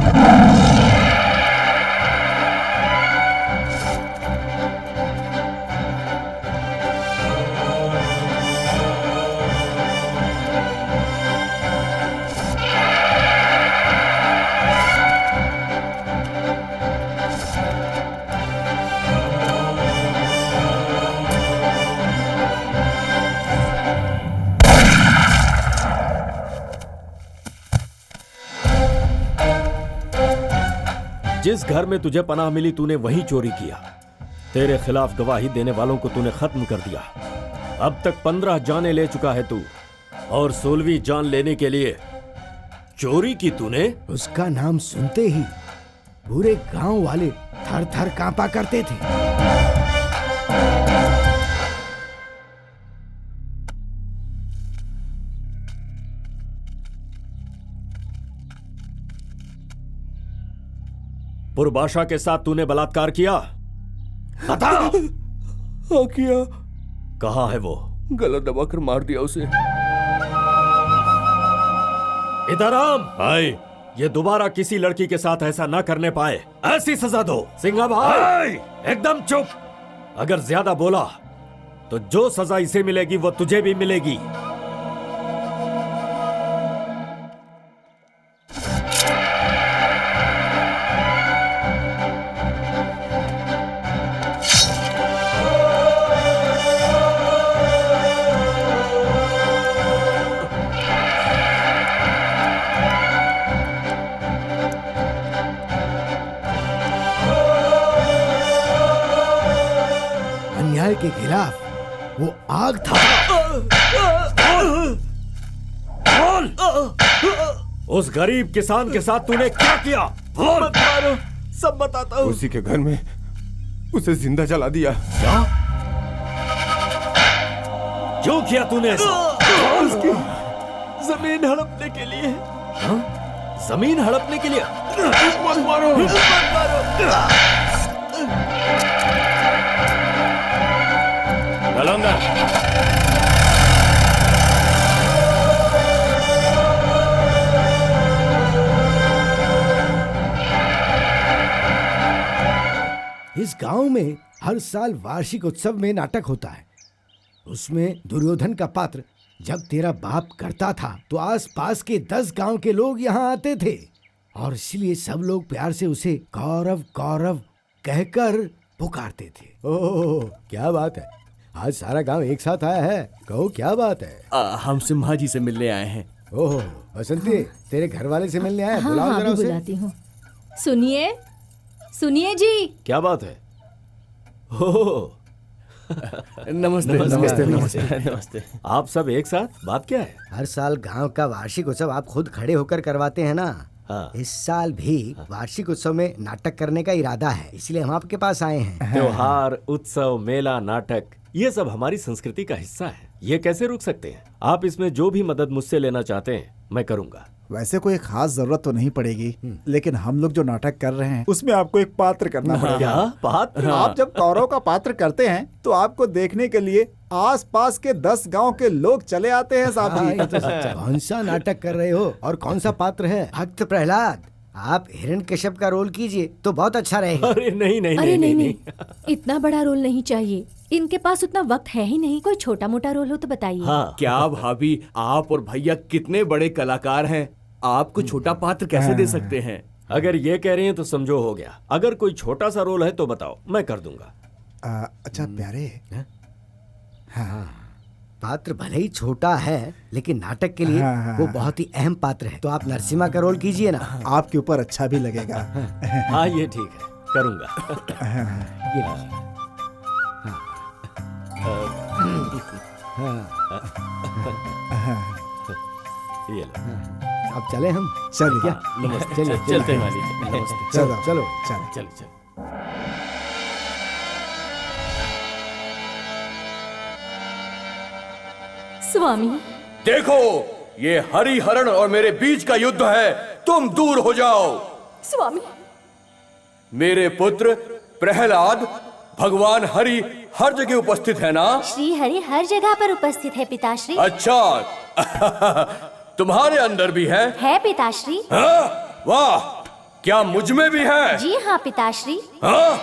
जिस घर में तुझे पनाह मिली तूने वहीं चोरी किया। तेरे खिलाफ गवाही देने वालों को तूने खत्म कर दिया। अब तक 15 जानें ले चुका है तू, और 16वीं जान लेने के लिए चोरी की तूने। उसका नाम सुनते ही पूरे गांव वाले थर थर कांपा करते थे। पुरबाशा के साथ तूने बलात्कार किया? बता। हाँ किया। कहाँ है वो? गला दबाकर मार दिया उसे। इधर भाई, ये दोबारा किसी लड़की के साथ ऐसा ना करने पाए, ऐसी सजा दो। सिंघा भाई एकदम चुप। अगर ज्यादा बोला तो जो सजा इसे मिलेगी वो तुझे भी मिलेगी। अन्याय के खिलाफ वो आग था। उस गरीब किसान के साथ तूने क्या किया? बोल। मत मारो, सब बताता हूँ। उसी के घर में उसे जिंदा जला दिया। क्या? क्यों किया तूने ऐसा? उसकी जमीन हड़पने के लिए। हाँ? जमीन हड़पने के लिए? मत मारो, मत मारो। इस गांव में हर साल वार्षिक उत्सव में नाटक होता है। उसमें दुर्योधन का पात्र जब तेरा बाप करता था तो आसपास के 10 गांव के लोग यहाँ आते थे, और इसलिए सब लोग प्यार से उसे कौरव कौरव कहकर पुकारते थे। ओह क्या बात है, आज सारा गांव एक साथ आया है। कहो क्या बात है? हम सिम्हा जी से मिलने आए हैं। ओह बसंती, तेरे घर वाले से मिलने आया? हाँ, बुलाओ हाँ, जरा अभी उसे। बुलाती हूँ। सुनिए, सुनिए जी। क्या बात है? ओह नमस्ते नमस्ते, नमस्ते नमस्ते। आप सब एक साथ? बात क्या है? हर साल गांव का वार्षिक उत्सव आप खुद खड़े होकर करवाते हैं ना। हाँ। इस साल भी वार्षिक उत्सव में नाटक करने का इरादा है, इसलिए हम आपके पास आए हैं। त्योहार, उत्सव, मेला, नाटक, ये सब हमारी संस्कृति का हिस्सा है। ये कैसे रुक सकते हैं? आप इसमें जो भी मदद मुझसे लेना चाहते हैं मैं करूंगा। वैसे कोई खास जरूरत तो नहीं पड़ेगी, लेकिन हम लोग जो नाटक कर रहे हैं उसमें आपको एक पात्र करना पड़ेगा। क्या पात्र? आप जब कौरव का पात्र करते हैं तो आपको देखने के लिए आसपास के 10 गांव के लोग चले आते हैं साहब हाँ, जी। ये तो सच है। कौन सा नाटक कर रहे हो और कौन सा पात्र है? भक्त प्रहलाद, आप हिरण्यकश्यप का रोल कीजिए तो बहुत अच्छा रहेगा। अरे नहीं नहीं अरे नहीं, नहीं, इतना बड़ा रोल नहीं चाहिए। इनके पास उतना वक्त है ही नहीं। कोई छोटा मोटा रोल हो तो बताइए। हाँ, क्या भाभी, आप और भैया कितने बड़े कलाकार हैं, आपको छोटा पात्र कैसे दे सकते हैं? अगर ये कह रहे हैं तो समझो हो गया। अगर कोई छोटा सा रोल है तो बताओ, मैं कर दूंगा। अच्छा प्यारे, हाँ, पात्र भले ही छोटा है लेकिन नाटक के लिए हाँ, वो बहुत ही अहम पात्र है। तो आप नरसिम्हा का रोल कीजिए ना। आपके ऊपर अच्छा भी लगेगा। हाँ ये ठीक है, करूंगा। ये लीजिए। ये लो। अब चले हम। चल क्या? नमस्ते। चलो, चलते हैं मालिक। नमस्ते। चलो चलो चलो। चल चल। स्वामी, देखो, ये हरी हरण और मेरे बीच का युद्ध है। तुम दूर हो जाओ। स्वामी, मेरे पुत्र प्रहलाद, भगवान हरि हर जगह उपस्थित है ना? श्री हरि हर जगह पर उपस्थित है पिताश्री। अच्छा। तुम्हारे अंदर भी है पिताश्री। हाँ? वाह, क्या मुझ में भी है? जी हाँ पिताश्री। हाँ?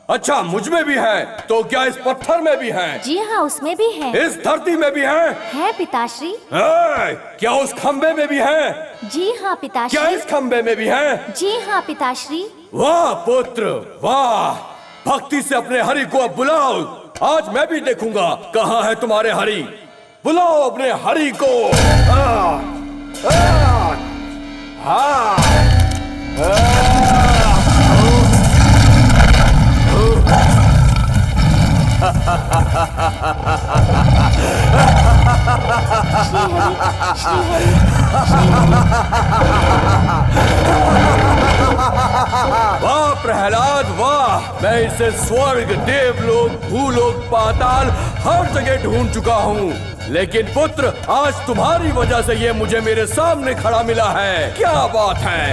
अच्छा, मुझ में भी है, तो क्या इस पत्थर में भी है? जी हाँ, उसमें भी है। इस धरती में भी है? पिताश्री। क्या उस खंबे में भी है? जी हाँ पिताश्री। क्या इस खंबे में भी है? जी हाँ पिताश्री। वाह पुत्र, वाह। भक्ति से अपने हरि को अब बुलाओ। आज मैं भी देखूंगा कहाँ है तुम्हारे हरि। बुलाओ अपने हरि को। वाह प्रहलाद, वाह। मैं इसे स्वर्ग, देवलोक, भूलोक, पाताल हर जगह ढूंढ चुका हूँ, लेकिन पुत्र, आज तुम्हारी वजह से ये मुझे मेरे सामने खड़ा मिला है। क्या बात है।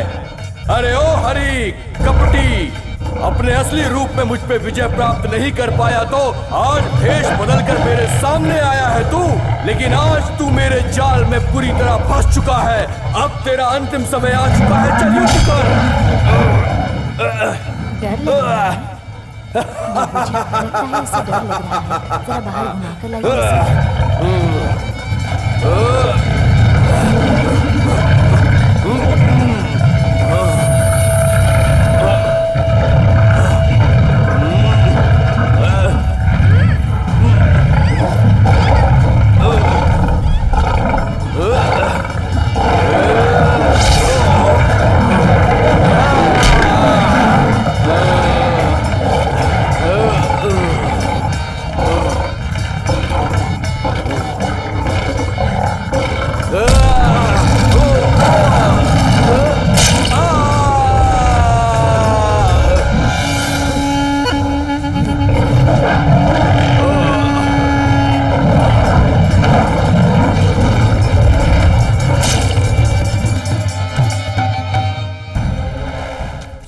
अरे ओ हरि कपटी, अपने असली रूप में मुझ पे विजय प्राप्त नहीं कर पाया तो आज भेष बदलकर मेरे सामने आया है तू। लेकिन आज तू मेरे जाल में पूरी तरह फंस चुका है। अब तेरा अंतिम समय आ चुका है। चल युद्ध कर। डर लग रहा है। मुझे लगता है इसे डर लग रहा है। जरा बाहर घुमाकर लाइए।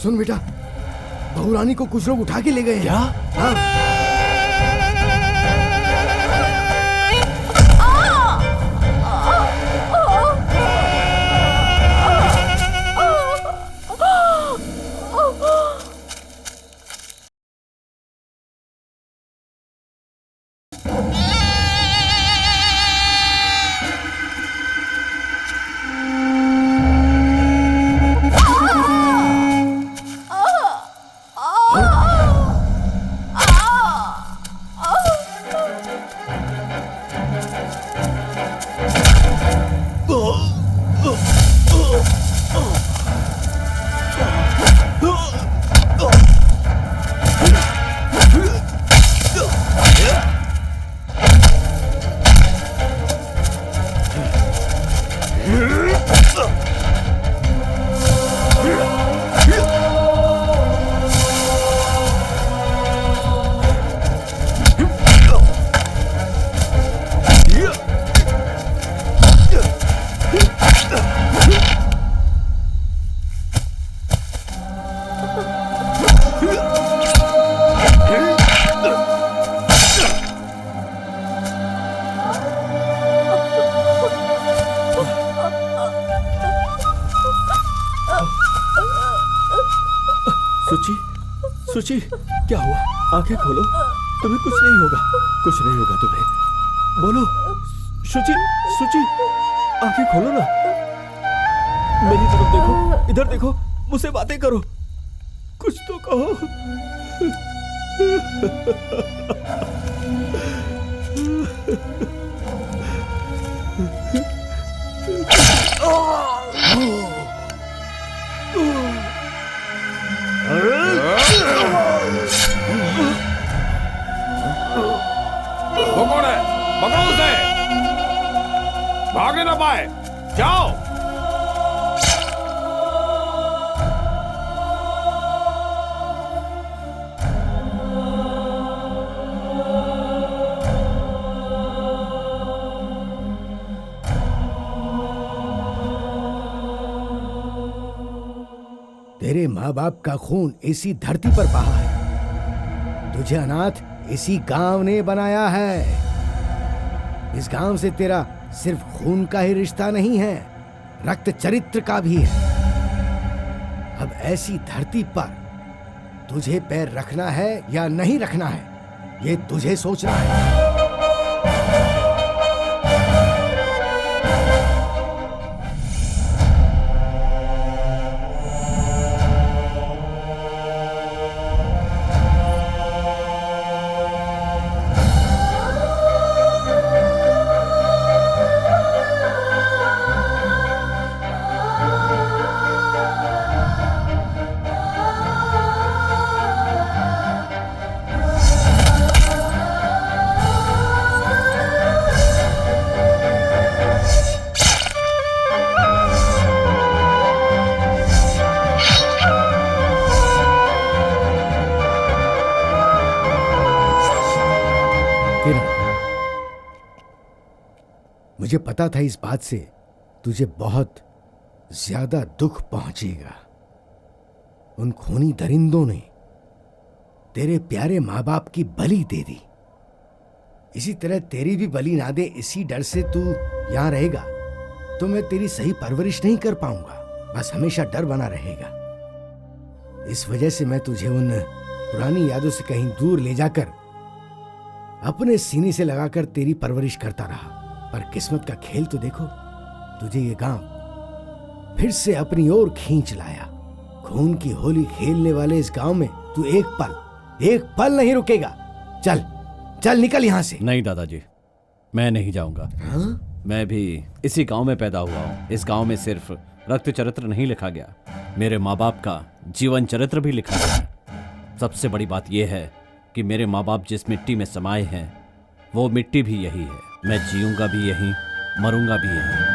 सुन बेटा, बहू रानी को कुछ लोग उठा के ले गए हैं। क्या? हाँ। सुची, क्या हुआ? आंखें खोलो, तुम्हें कुछ नहीं होगा। कुछ नहीं होगा तुम्हें। बोलो सुची, सुची, आंखें खोलो ना। मेरी तरफ देखो, इधर देखो, मुझसे बातें करो, कुछ तो कहो। वो कौन है? पकड़ो उसे। भागने ना पाए। जाओ। तेरे माँ बाप का खून इसी धरती पर बहा है। तुझे अनाथ इसी गांव ने बनाया है। इस गांव से तेरा सिर्फ खून का ही रिश्ता नहीं है, रक्त चरित्र का भी है। अब ऐसी धरती पर तुझे पैर रखना है या नहीं रखना है, ये तुझे सोचना है। मुझे पता था इस बात से तुझे बहुत ज्यादा दुख पहुंचेगा। उन खूनी दरिंदों ने तेरे प्यारे माँ बाप की बलि दे दी। इसी तरह तेरी भी बलि ना दे, इसी डर से तू यहां रहेगा तो मैं तेरी सही परवरिश नहीं कर पाऊंगा। बस हमेशा डर बना रहेगा। इस वजह से मैं तुझे उन पुरानी यादों से कहीं दूर ले जाकर अपने सीने से लगाकर तेरी परवरिश करता रहा। पर किस्मत का खेल तो देखो, तुझे ये गांव फिर से अपनी ओर खींच लाया। खून की होली खेलने वाले इस गांव में तू एक पल नहीं रुकेगा। चल चल निकल यहां से। नहीं दादाजी, मैं नहीं जाऊंगा। मैं भी इसी गांव में पैदा हुआ हूं। इस गांव में सिर्फ रक्त चरित्र नहीं लिखा गया, मेरे माँ बाप का जीवन चरित्र भी लिखा गया है। सबसे बड़ी बात यह है कि मेरे माँ बाप जिस मिट्टी में समाये हैं वो मिट्टी भी यही है। मैं जीऊंगा भी यहीं, मरूंगा भी यहीं।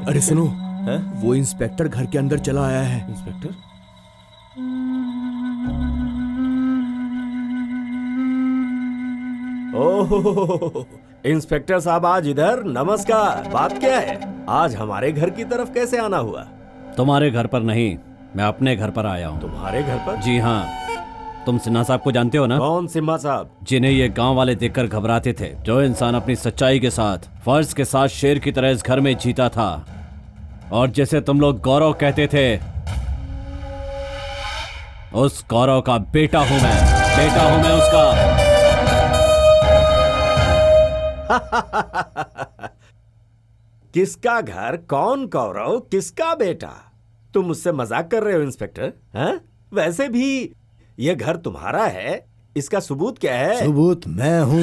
अरे सुनो, वो इंस्पेक्टर घर के अंदर चला आया है। इंस्पेक्टर? ओह, इंस्पेक्टर साहब आज इधर। नमस्कार। बात क्या है? आज हमारे घर की तरफ कैसे आना हुआ? तुम्हारे घर पर नहीं, मैं अपने घर पर आया हूँ। तुम्हारे घर पर? जी हाँ। तुम सिन्हा साहब को जानते हो ना? कौन सिन्हा साहब? जिन्हें ये गांव वाले देखकर घबराते थे। जो इंसान अपनी सच्चाई के साथ, फर्ज के साथ शेर की तरह इस घर में जीता था और जिसे तुम लोग गौरव कहते थे, उस गौरव का बेटा हूं मैं। बेटा हूं मैं उसका। किसका घर, कौन गौरव, किसका बेटा? तुम मुझसे मजाक कर रहे हो इंस्पेक्टर? हैं? वैसे भी ये घर तुम्हारा है, इसका सबूत क्या है? सबूत मैं हूं।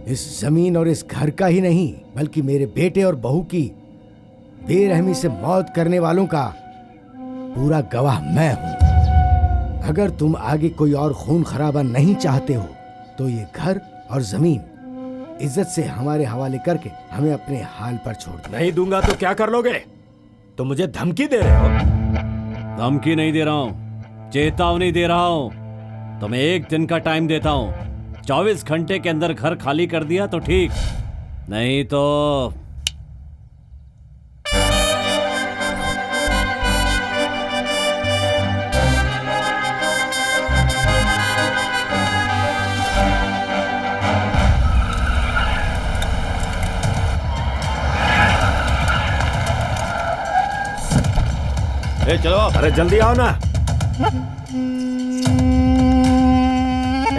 इस जमीन और इस घर का ही नहीं, बल्कि मेरे बेटे और बहू की बेरहमी से मौत करने वालों का पूरा गवाह मैं हूं। अगर तुम आगे कोई और खून खराबा नहीं चाहते हो तो ये घर और जमीन इज्जत से हमारे हवाले करके हमें अपने हाल पर छोड़ दो। नहीं दूंगा तो क्या कर लोगे? तो मुझे धमकी दे रहे हो? धमकी नहीं दे रहा हूं, चेतावनी दे रहा हूं। तुम्हें 1 दिन का टाइम देता हूं। 24 घंटे के अंदर घर खाली कर दिया तो ठीक, नहीं तो चलो। अरे जल्दी आओ ना।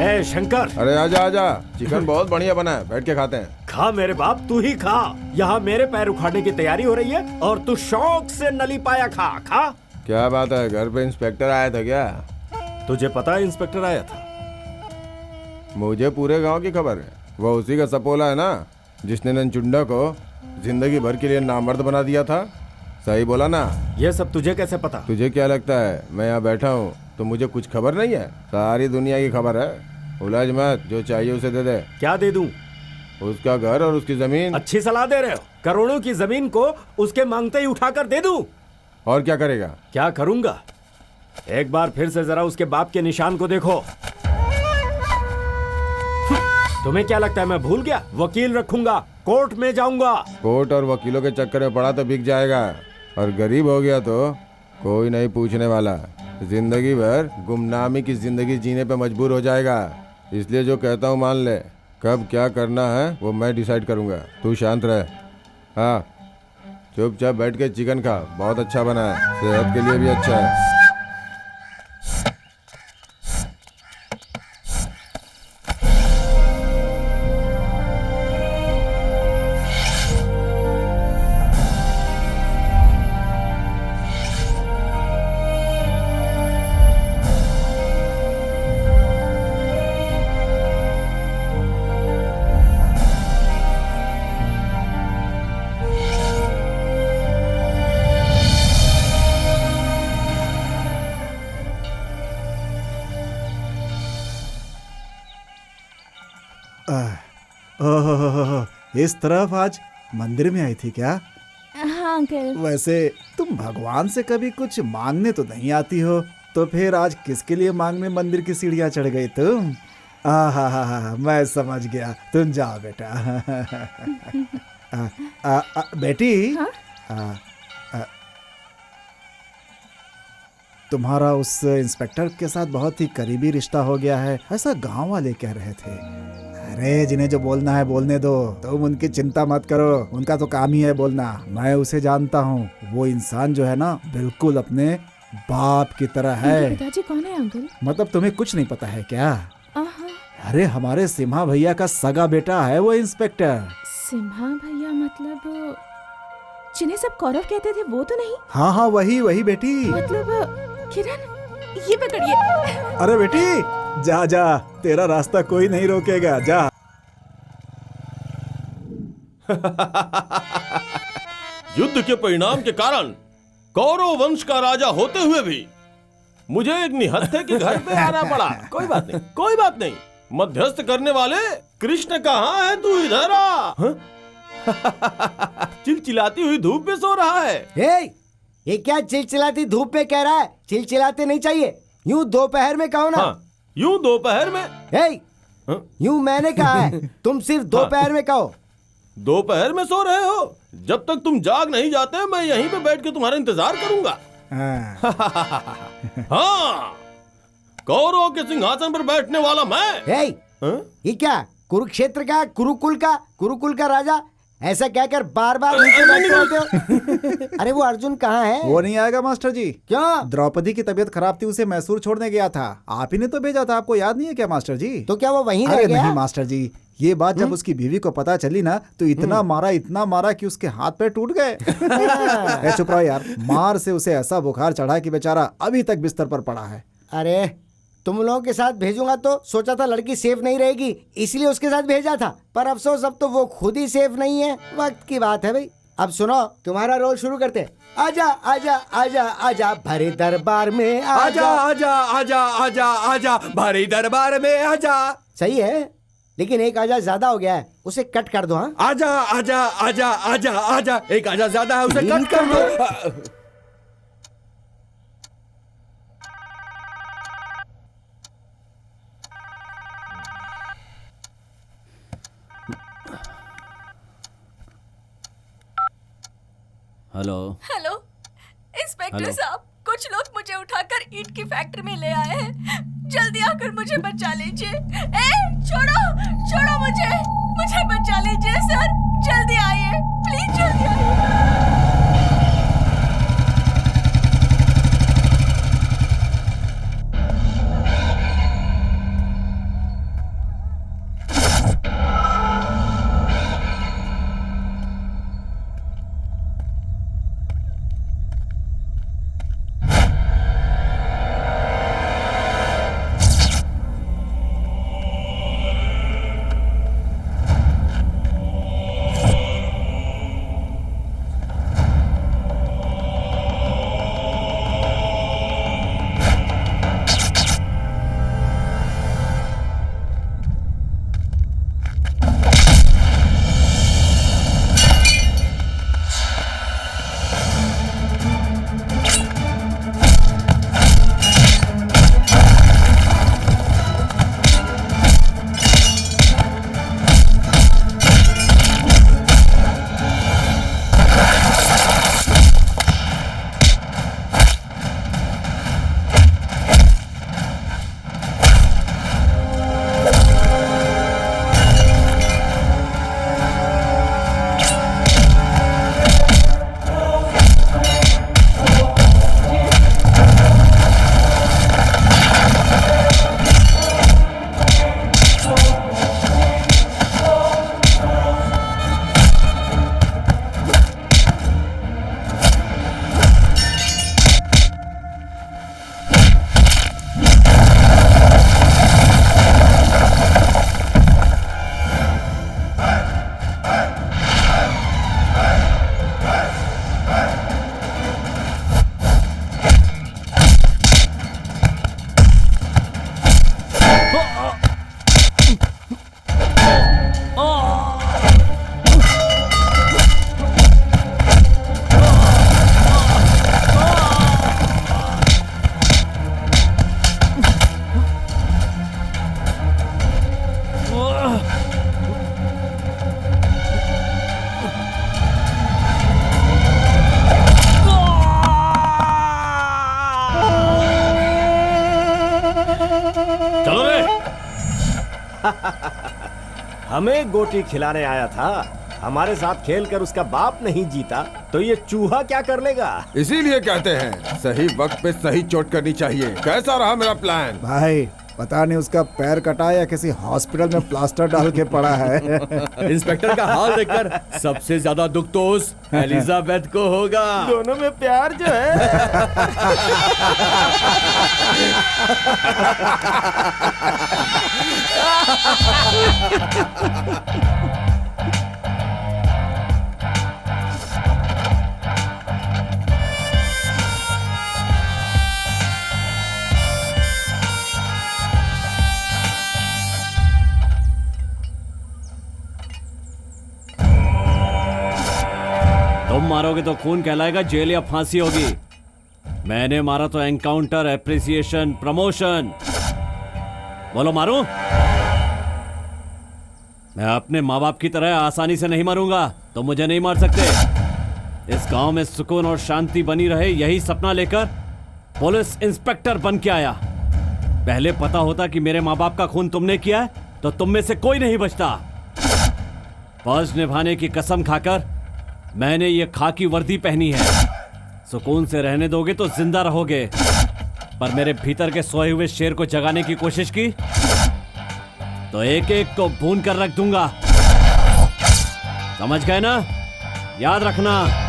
ए शंकर। अरे आजा आजा, चिकन बहुत बढ़िया बना है, बैठ के खाते हैं। खा मेरे बाप, तू ही खा। यहाँ मेरे पैर उखाड़ने की तैयारी हो रही है और तू शौक से नली पाया खा। खा। क्या बात है, घर पे इंस्पेक्टर आया था क्या? तुझे पता है इंस्पेक्टर आया था? मुझे पूरे गांव की खबर है। वो उसी का सपोला है ना, जिसने ननचुंडा को जिंदगी भर के लिए नामर्द बना दिया था। सही बोला ना? ये सब तुझे कैसे पता? तुझे क्या लगता है मैं यहाँ बैठा हूँ तो मुझे कुछ खबर नहीं है? सारी दुनिया की खबर है। उलझ मत, जो चाहिए उसे दे दे। क्या दे दूं? उसका घर और उसकी जमीन। अच्छी सलाह दे रहे हो। करोड़ों की जमीन को उसके मांगते ही उठाकर दे दूं? और क्या करेगा? क्या करूंगा? एक बार फिर से जरा उसके बाप के निशान को देखो। तुम्हें क्या लगता है मैं भूल गया? वकील रखूंगा, कोर्ट में जाऊंगा। कोर्ट और वकीलों के चक्कर में पड़ा तो बिक जाएगा, और गरीब हो गया तो कोई नहीं पूछने वाला। जिंदगी भर गुमनामी की जिंदगी जीने पे मजबूर हो जाएगा। इसलिए जो कहता हूँ मान ले। कब क्या करना है वो मैं डिसाइड करूंगा, तू शांत रह। हाँ, चुपचाप बैठ के चिकन खा, बहुत अच्छा बना है, सेहत के लिए भी अच्छा है। इस तरफ आज मंदिर में आई थी क्या? हाँ अंकल। वैसे तुम भगवान से कभी कुछ मांगने तो नहीं आती हो, तो फिर आज किसके लिए मांगने मंदिर की सीढ़ियाँ चढ़ गई तुम? हा, मैं समझ गया। तुम जाओ बेटा। बेटी। हाँ? तुम्हारा उस इंस्पेक्टर के साथ बहुत ही करीबी रिश्ता हो गया है, ऐसा गांव वाले कह रहे थे। अरे जिन्हें जो बोलना है बोलने दो, तुम उनकी चिंता मत करो, उनका तो काम ही है बोलना। मैं उसे जानता हूँ, वो इंसान जो है ना बिल्कुल अपने बाप की तरह है। पिताजी कौन है अंकल? मतलब तुम्हें कुछ नहीं पता है क्या? अरे हमारे सिम्हा भैया का सगा बेटा है वो इंस्पेक्टर। सिम्हा भैया मतलब जिन्हें सब कौरव कहते थे वो तो नहीं? हाँ वही बेटी। मतलब किरण, ये पकड़िए। अरे बेटी जा जा, तेरा रास्ता कोई नहीं रोकेगा, जा। युद्ध के परिणाम के कारण कौरव वंश का राजा होते हुए भी मुझे एक निहत्थे के घर पे आना पड़ा। कोई बात नहीं। मध्यस्थ करने वाले कृष्ण कहाँ है? तू इधर आ। चिलचिलाती हुई धूप में सो रहा है। ये क्या चिलचिलाती धूप में कह रहा है? चिलचिलाते नहीं चाहिए, यूं दोपहर में कहो ना। हाँ, यूं दोपहर में? यूं मैंने कहा है, तुम सिर्फ दोपहर में कहो। दोपहर में सो रहे हो? जब तक तुम जाग नहीं जाते मैं यहीं पे बैठ के तुम्हारा इंतजार करूंगा। हाँ, कौरव के सिंहासन पर बैठने वाला मैं। ये क्या कुरुक्षेत्र का कुरुकुल का राजा? ऐसा कहकर बार बार नीचे बैठते रहते हो। अरे वो अर्जुन कहाँ है? वो नहीं आएगा मास्टर जी। क्यों? द्रौपदी की तबीयत खराब थी, उसे मैसूर छोड़ने गया था। आप ही ने तो भेजा था, आपको याद नहीं है क्या मास्टर जी? तो क्या वो वहीं रह गया? नहीं मास्टर जी, ये बात जब उसकी बीवी को पता चली ना तो इतना मारा कि उसके हाथ पैर टूट गए। चुप रहो यार, मार से उसे ऐसा बुखार चढ़ा कि बेचारा अभी तक बिस्तर पर पड़ा है। अरे तुम लोगों के साथ भेजूंगा तो सोचा था लड़की सेफ नहीं रहेगी, इसलिए उसके साथ भेजा था, पर अफसोस अब तो वो खुद ही सेफ नहीं है। वक्त की बात है भाई। अब सुनो, तुम्हारा रोल शुरू करते। आजा आजा आजा आजा भरे दरबार में आजा, आजा आजा आजा आजा आजा भरे दरबार में आजा। सही है, लेकिन एक आजा ज्यादा हो गया है, उसे कट कर दो। हाँ आजा आजा आजा आजा आजा, एक आजा ज्यादा है, उसे कट कर दो। Hello hello inspector hello. साहब, कुछ लोग मुझे उठाकर ईंट की फैक्ट्री में ले आए हैं। जल्दी आकर मुझे बचा लीजिए। छोड़ो छोड़ो मुझे बचा लीजिए सर, जल्दी आइए प्लीज, जल्दी आइए। चलो रे। हमें गोटी खिलाने आया था, हमारे साथ खेलकर उसका बाप नहीं जीता तो ये चूहा क्या कर लेगा। इसीलिए कहते हैं सही वक्त पे सही चोट करनी चाहिए। कैसा रहा मेरा प्लान? भाई पता नहीं उसका पैर कटा या किसी हॉस्पिटल में प्लास्टर डाल के पड़ा है। इंस्पेक्टर का हाल देखकर सबसे ज्यादा दुख तो उस एलिजाबेथ को होगा। दोनों में प्यार जो है। तुम मारोगे तो खून कहलाएगा, जेल या फांसी होगी। मैंने मारा तो एनकाउंटर, एप्रिसिएशन, प्रमोशन। बोलो मारूं? मैं अपने माँ बाप की तरह आसानी से नहीं मरूंगा, तो मुझे नहीं मार सकते। इस गांव में सुकून और शांति बनी रहे, यही सपना लेकर पुलिस इंस्पेक्टर बन के आया। पहले पता होता कि मेरे माँ बाप का खून तुमने किया है तो तुम में से कोई नहीं बचता। फर्ज निभाने की कसम खाकर मैंने ये खाकी वर्दी पहनी है। सुकून से रहने दोगे तो जिंदा रहोगे, पर मेरे भीतर के सोए हुए शेर को जगाने की कोशिश की तो एक एक को भून कर रख दूंगा। समझ गए ना? याद रखना।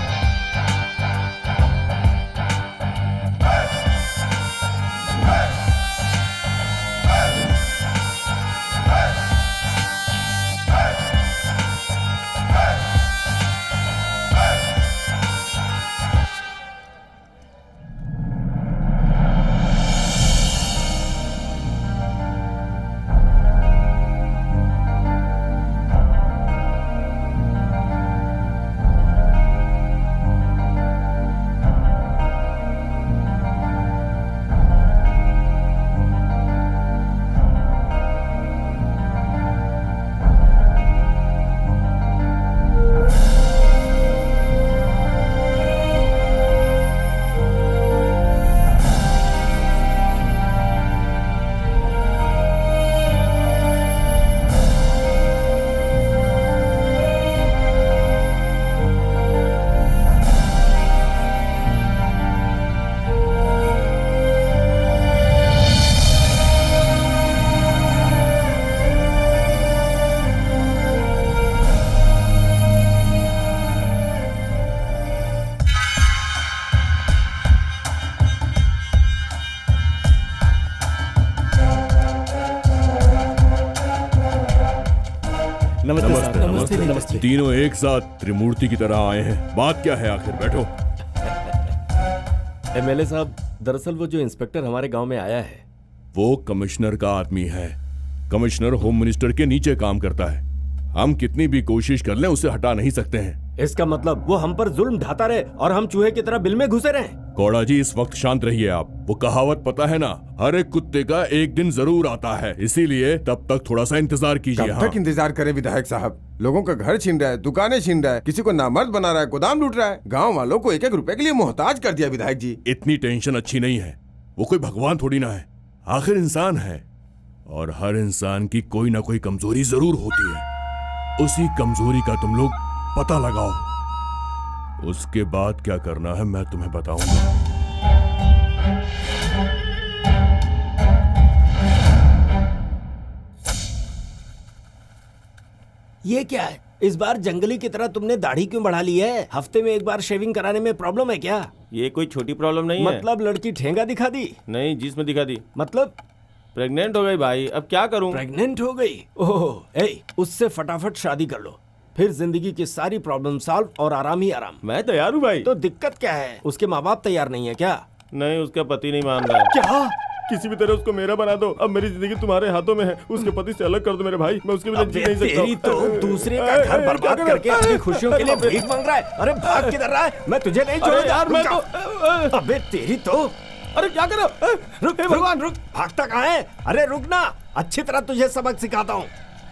तीनों एक साथ त्रिमूर्ति की तरह आए हैं। बात क्या है आखिर? बैठो। एमएलए साहब, दरअसल वो जो इंस्पेक्टर हमारे गांव में आया है, वो कमिश्नर का आदमी है। कमिश्नर होम मिनिस्टर के नीचे काम करता है। हम कितनी भी कोशिश कर लें उसे हटा नहीं सकते हैं। इसका मतलब वो हम पर जुल्म ढाता रहे और हम चूहे की तरह बिल में घुसे रहे। कौड़ा जी, इस वक्त शांत रहिए आप। वो कहावत पता है ना, हर एक कुत्ते का एक दिन जरूर आता है, इसीलिए तब तक थोड़ा सा इंतजार कीजिए। कब तक इंतजार करे विधायक साहब? लोगों का घर छीन रहा है, दुकानें छीन रहा है, किसी को नामर्द बना रहा है, गोदाम लूट रहा है, गाँव वालों को एक एक रुपए के लिए मोहताज कर दिया विधायक जी। इतनी टेंशन अच्छी नहीं है। वो कोई भगवान थोड़ी ना है, आखिर इंसान है और हर इंसान की कोई ना कोई कमजोरी जरूर होती है। उसी कमजोरी का तुम लोग पता लगाओ, उसके बाद क्या करना है मैं तुम्हें बताऊंगा। ये क्या है? इस बार जंगली की तरह तुमने दाढ़ी क्यों बढ़ा ली है? हफ्ते में एक बार शेविंग कराने में प्रॉब्लम है क्या? ये कोई छोटी प्रॉब्लम नहीं है। मतलब लड़की ठेंगा दिखा दी? नहीं, जिसमें दिखा दी। मतलब प्रेग्नेंट हो गई भाई, अब क्या करूं? प्रेग्नेंट हो गई? ओह, उससे फटाफट शादी कर लो, फिर जिंदगी की सारी प्रॉब्लम सॉल्व और आराम ही आराम। मैं तैयार हूँ भाई। तो दिक्कत क्या है? उसके माँ बाप तैयार नहीं है क्या? नहीं, उसका पति नहीं मान रहा है। क्या? किसी भी तरह उसको मेरा बना दो। अब मेरी जिंदगी तुम्हारे हाथों में है। उसके पति से अलग कर दो मेरे भाई, मैं उसके बिना जी नहीं सकता। तेरी तो दूसरे का घर बर्बाद करके अपनी खुशियों के लिए भीख मांग रहा है। अरे भाग किधर रहा है? मैं तुझे नहीं छोड़ूंगा यार। मैं तो अबे तेरी तो, अरे क्या कर रहे हो? रुक भगवान रुक, भागता कहाँ है? अरे रुक ना, अच्छी तरह तुझे सबक सिखाता हूँ।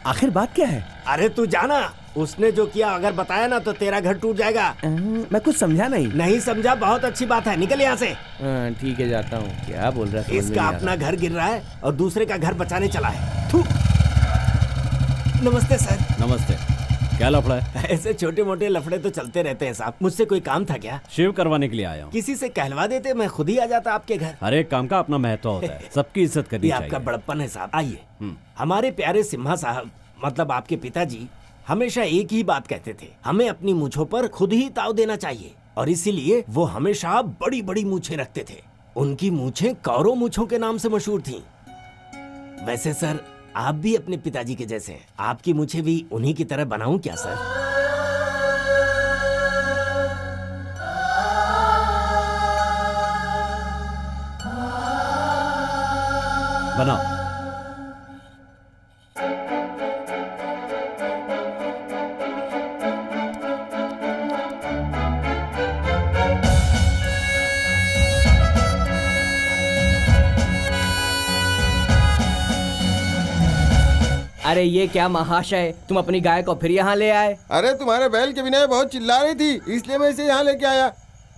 आखिर बात क्या है? अरे तू जाना, उसने जो किया अगर बताया ना तो तेरा घर टूट जाएगा। मैं कुछ समझा नहीं। नहीं समझा? बहुत अच्छी बात है, निकल यहाँ से। ठीक है, जाता हूँ। क्या बोल रहा है? इसका अपना घर गिर रहा है और दूसरे का घर बचाने चला है। थू। नमस्ते सर। नमस्ते। क्या लफड़ा है? ऐसे छोटे मोटे लफड़े तो चलते रहते हैं साहब। मुझसे कोई काम था क्या? शेव करवाने के लिए आया हूँ। किसी से कहलवा देते, मैं खुद ही आ जाता आपके घर। हर एक काम का अपना महत्व होता है, सबकी इज्जत करनी ये चाहिए। आपका बड़प्पन है साहब। आइए। हमारे प्यारे सिम्हा साहब, मतलब आपके पिताजी, हमेशा एक ही बात कहते थे, हमें अपनी मूंछों पर खुद ही ताव देना चाहिए, और इसीलिए वो हमेशा बड़ी बड़ी मूंछें रखते थे। उनकी मूंछें कौरों मूंछों के नाम से मशहूर थीं। वैसे सर, आप भी अपने पिताजी के जैसे हैं। आपकी मूंछें भी उन्हीं की तरह बनाऊं क्या सर? बनाओ। अरे ये क्या महाशय, तुम अपनी गाय को फिर यहाँ ले आए? अरे तुम्हारे बैल के बिना ये बहुत चिल्ला रही थी, इसलिए मैं इसे यहाँ लेके आया।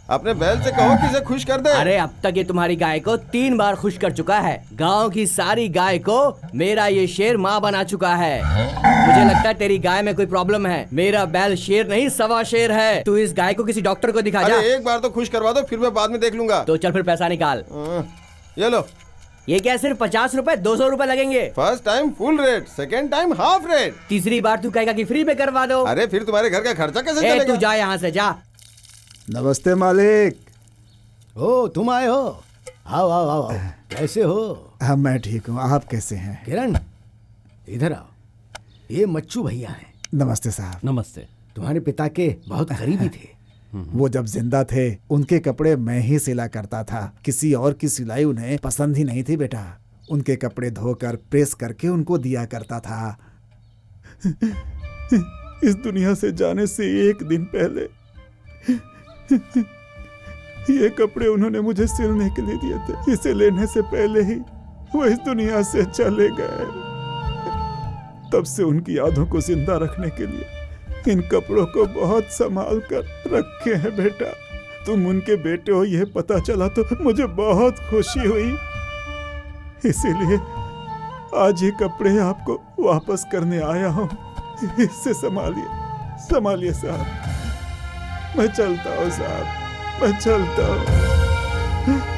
अपने बैल से कहो कि इसे खुश कर दे। अरे अब तक ये तुम्हारी गाय को 3 बार खुश कर चुका है। गांव की सारी गाय को मेरा ये शेर माँ बना चुका है। मुझे लगता है तेरी गाय में कोई प्रॉब्लम है। मेरा बैल शेर नहीं, सवा शेर है। तू इस गाय को किसी डॉक्टर को दिखा जा। अरे एक बार तो खुश करवा दो, फिर मैं बाद में देख लूंगा। तो चल फिर पैसा निकाल। ये लो। ये क्या सिर्फ 50 रुपए? 200 रुपए लगेंगे। First time full rate, second time half rate. तीसरी बार तू कहेगा कि फ्री में करवा दो। अरे फिर तुम्हारे घर का खर्चा कैसे चलेगा? तू जा यहाँ से, जा। नमस्ते मालिक। ओ तुम आए हो? आओ आओ आओ, कैसे हो? हाँ मैं ठीक हूँ, आप कैसे हैं? किरण इधर आओ, ये मच्चू भैया हैं। नमस्ते साहब। नमस्ते। तुम्हारे पिता के बहुत करीबी थे। वो जब जिंदा थे उनके कपड़े मैं ही सिला करता था, किसी और की सिलाई उन्हें पसंद ही नहीं थी बेटा। उनके कपड़े धोकर प्रेस करके उनको दिया करता था। इस दुनिया से जाने से एक दिन पहले ये कपड़े उन्होंने मुझे सिलने के लिए दिए थे। इसे लेने से पहले ही वो इस दुनिया से चले गए। तब से उनकी यादों को जिंदा रखने के लिए इन कपड़ों को बहुत संभाल कर रखे हैं बेटा। तुम उनके बेटे हो ये पता चला तो मुझे बहुत खुशी हुई, इसीलिए आज ये कपड़े आपको वापस करने आया हूँ। इससे संभालिए, संभालिए साहब। मैं चलता हूँ साहब, मैं चलता हूँ।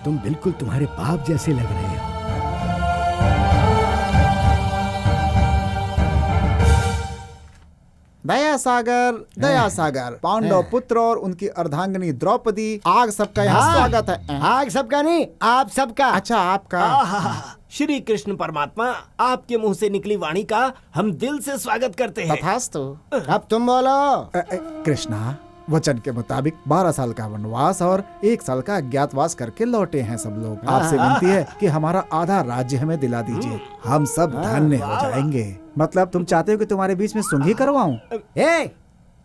तुम बिल्कुल तुम्हारे बाप जैसे लग रहे हो। दया सागर पांडव पुत्र और उनकी अर्धांगिनी द्रौपदी, आग सबका यहाँ स्वागत है। आग सबका नहीं, आप सबका। अच्छा, आपका। श्री कृष्ण परमात्मा, आपके मुंह से निकली वाणी का हम दिल से स्वागत करते हैं। तथास्तु। अब तुम बोलो। कृष्णा, वचन के मुताबिक 12 साल का वनवास और 1 साल का अज्ञातवास करके लौटे हैं सब लोग। आपसे विनती है कि हमारा आधा राज्य हमें दिला दीजिए, हम सब धन्य हो जाएंगे। मतलब तुम चाहते हो कि तुम्हारे बीच में संधि करवाऊं?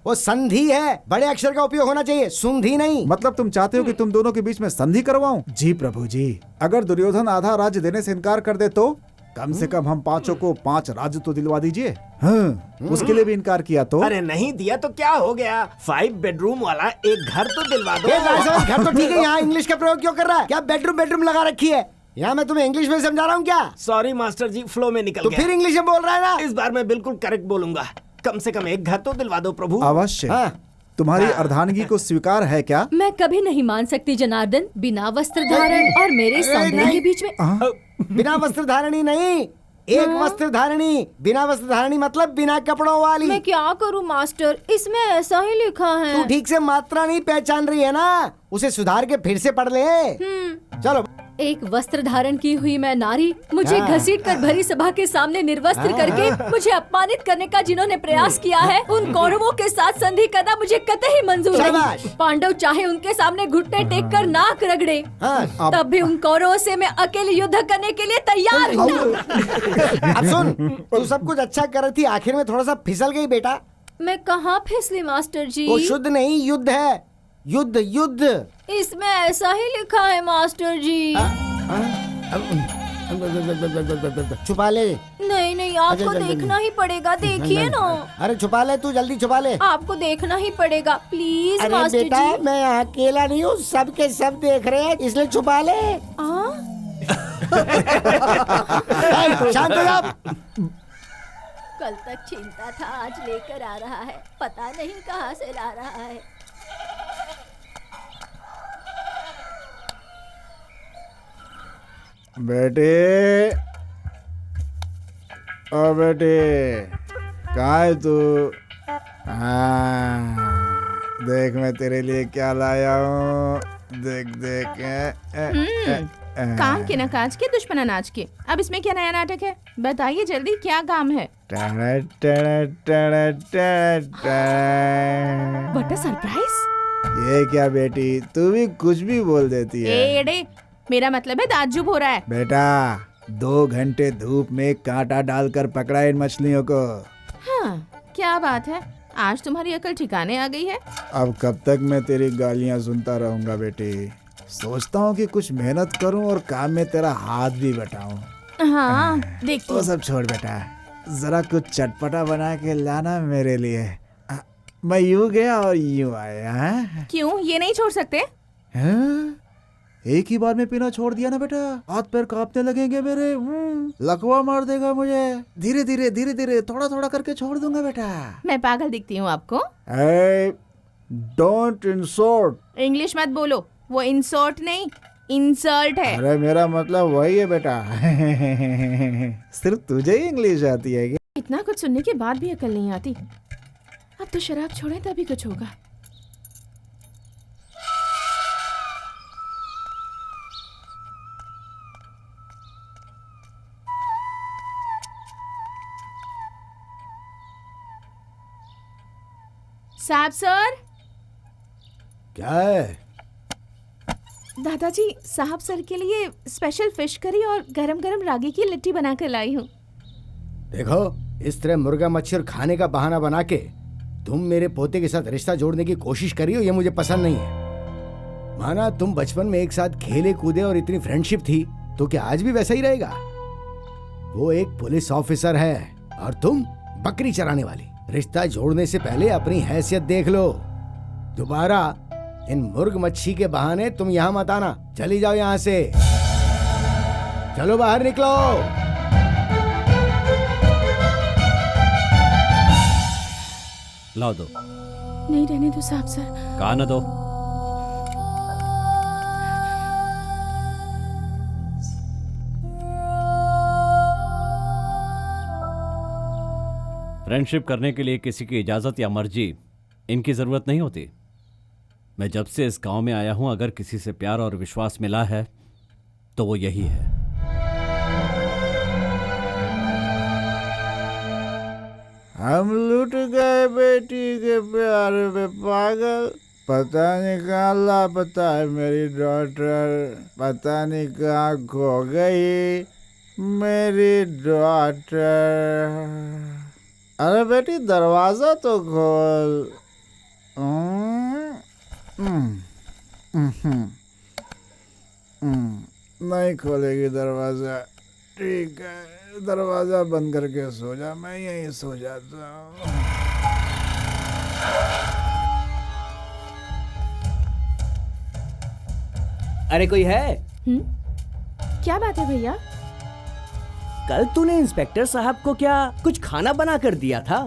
वो संधि है, बड़े अक्षर का उपयोग होना चाहिए, संधि नहीं। मतलब तुम चाहते हो कि तुम दोनों के बीच में संधि करवाऊं? जी प्रभु जी, अगर दुर्योधन आधा राज्य देने से इनकार कर दे तो कम से कम हम पांचों को 5 राज्य तो दिलवा दीजिए। हाँ, उसके लिए भी इनकार किया तो? अरे नहीं दिया तो क्या हो गया, 5 बेडरूम वाला एक घर तो दिलवा दो। घर तो ठीक है, यहाँ इंग्लिश का प्रयोग क्यों कर रहा है? क्या बेडरूम लगा रखी है? यहाँ मैं तुम्हें इंग्लिश में समझा रहा हूँ क्या? सॉरी मास्टर जी, फ्लो में निकल गया। तो फिर इंग्लिश में बोल रहा है ना? इस बार मैं बिल्कुल करेक्ट बोलूंगा। कम से कम एक घर तो दिलवा दो प्रभु। अवश्य। तुम्हारी अर्धांगिनी को स्वीकार है क्या? मैं कभी नहीं मान सकती जनार्दन, बिना वस्त्र धारण और मेरे सौंदर्य के बीच में। बिना वस्त्र धारणी नहीं, एक वस्त्र धारणी। बिना वस्त्र धारणी मतलब बिना कपड़ों वाली। मैं क्या करूं मास्टर, इसमें ऐसा ही लिखा है। तू ठीक से मात्रा नहीं पहचान रही है ना, उसे सुधार के फिर से पढ़ ले। चलो। एक वस्त्र धारण की हुई मैं नारी, मुझे घसीट कर भरी सभा के सामने निर्वस्त्र करके मुझे अपमानित करने का जिन्होंने प्रयास किया है, उन कौरवों के साथ संधि करना मुझे कतई मंजूर नहीं। पांडव चाहे उनके सामने घुटने टेक कर नाक रगड़े, तब भी उन कौरवों से मैं अकेले युद्ध करने के लिए तैयार हूँ। अब सुन, तू सब कुछ अच्छा कर रही थी, आखिर में थोड़ा सा फिसल गई बेटा। मैं कहाँ फिसली मास्टर जी? वो शुद्ध नहीं, युद्ध है। युद्ध। इसमें ऐसा ही लिखा है मास्टर जी। छुपा ले। नहीं, आपको देखना ही पड़ेगा, देखिए ना। अरे छुपा ले, तू जल्दी छुपा ले। आपको देखना ही पड़ेगा, प्लीज मास्टर जी। बेटा, मैं अकेला नहीं हूँ, सब के सब देख रहे हैं, इसलिए छुपा ले। शांत हो जा। कल तक चिंता था, आज लेकर आ रहा है, पता नहीं कहाँ से ला रहा है। बेटे, ओ बेटे, कहाँ है तू? देख मैं तेरे लिए क्या लाया हूँ, देख। काम के न काज के, दुश्मन अनाज के। अब इसमें क्या नया नाटक है, बताइए जल्दी, क्या काम है? What a surprise. ये क्या बेटी, तू भी कुछ भी बोल देती है। एड़े, मेरा मतलब है ताज्जुब हो रहा है। बेटा, 2 घंटे धूप में कांटा डालकर पकड़ा इन मछलियों को। हाँ, क्या बात है, आज तुम्हारी अकल ठिकाने आ गई है। अब कब तक मैं तेरी गालियाँ सुनता रहूंगा बेटी? सोचता हूँ कि कुछ मेहनत करूँ और काम में तेरा हाथ भी बटाऊं। हाँ, देखती वो सब छोड़ बेटा, जरा कुछ चटपटा बना के लाना मेरे लिए। मैं यूं गया और यूं आया। क्यों, ये नहीं छोड़ सकते? एक ही बार में पीना छोड़ दिया ना बेटा, हाथ पैर कांपने लगेंगे मेरे। लकवा मार देगा मुझे। धीरे धीरे थोड़ा करके छोड़ दूंगा बेटा। मैं पागल दिखती हूँ आपको? Don't insult. इंग्लिश मत बोलो, वो इंसल्ट नहीं, इंसल्ट है। अरे मेरा मतलब वही है बेटा। सिर्फ तुझे ही इंग्लिश आती है क्या? इतना कुछ सुनने के बाद भी अकल नहीं आती। अब तो शराब छोड़े तभी कुछ होगा। साहब सर। क्या है? दादाजी, साहब सर के लिए स्पेशल फिश करी और गरम गरम रागी की लिट्टी बनाकर लाई हूँ। देखो, इस तरह मुर्गा मच्छी और खाने का बहाना बना के तुम मेरे पोते के साथ रिश्ता जोड़ने की कोशिश करी हो, ये मुझे पसंद नहीं है। माना तुम बचपन में एक साथ खेले कूदे और इतनी फ्रेंडशिप थी, तो क्या आज भी वैसा ही रहेगा? वो एक पुलिस ऑफिसर है और तुम बकरी चराने वाली। रिश्ता जोड़ने से पहले अपनी हैसियत देख लो। दोबारा इन मुर्ग मच्छी के बहाने तुम यहाँ मत आना। चली जाओ यहाँ से, चलो बाहर निकलो। लाओ दो। नहीं रहने दो साहब सर। कहा न दो। फ्रेंडशिप करने के लिए किसी की इजाजत या मर्जी इनकी जरूरत नहीं होती। मैं जब से इस गांव में आया हूं, अगर किसी से प्यार और विश्वास मिला है तो वो यही है। हम लुट गए बेटी के प्यार में पागल, पता नहीं कहाँ लापता है मेरी डॉटर, पता नहीं कहाँ खो गई मेरी डॉटर। अरे बेटी दरवाजा तो खोल। नहीं खोलेगी दरवाजा, ठीक है दरवाजा बंद करके सो जा, मैं यहीं सो जाता हूँ। अरे कोई है? क्या बात है भैया? कल तूने इंस्पेक्टर साहब को क्या कुछ खाना बना कर दिया था?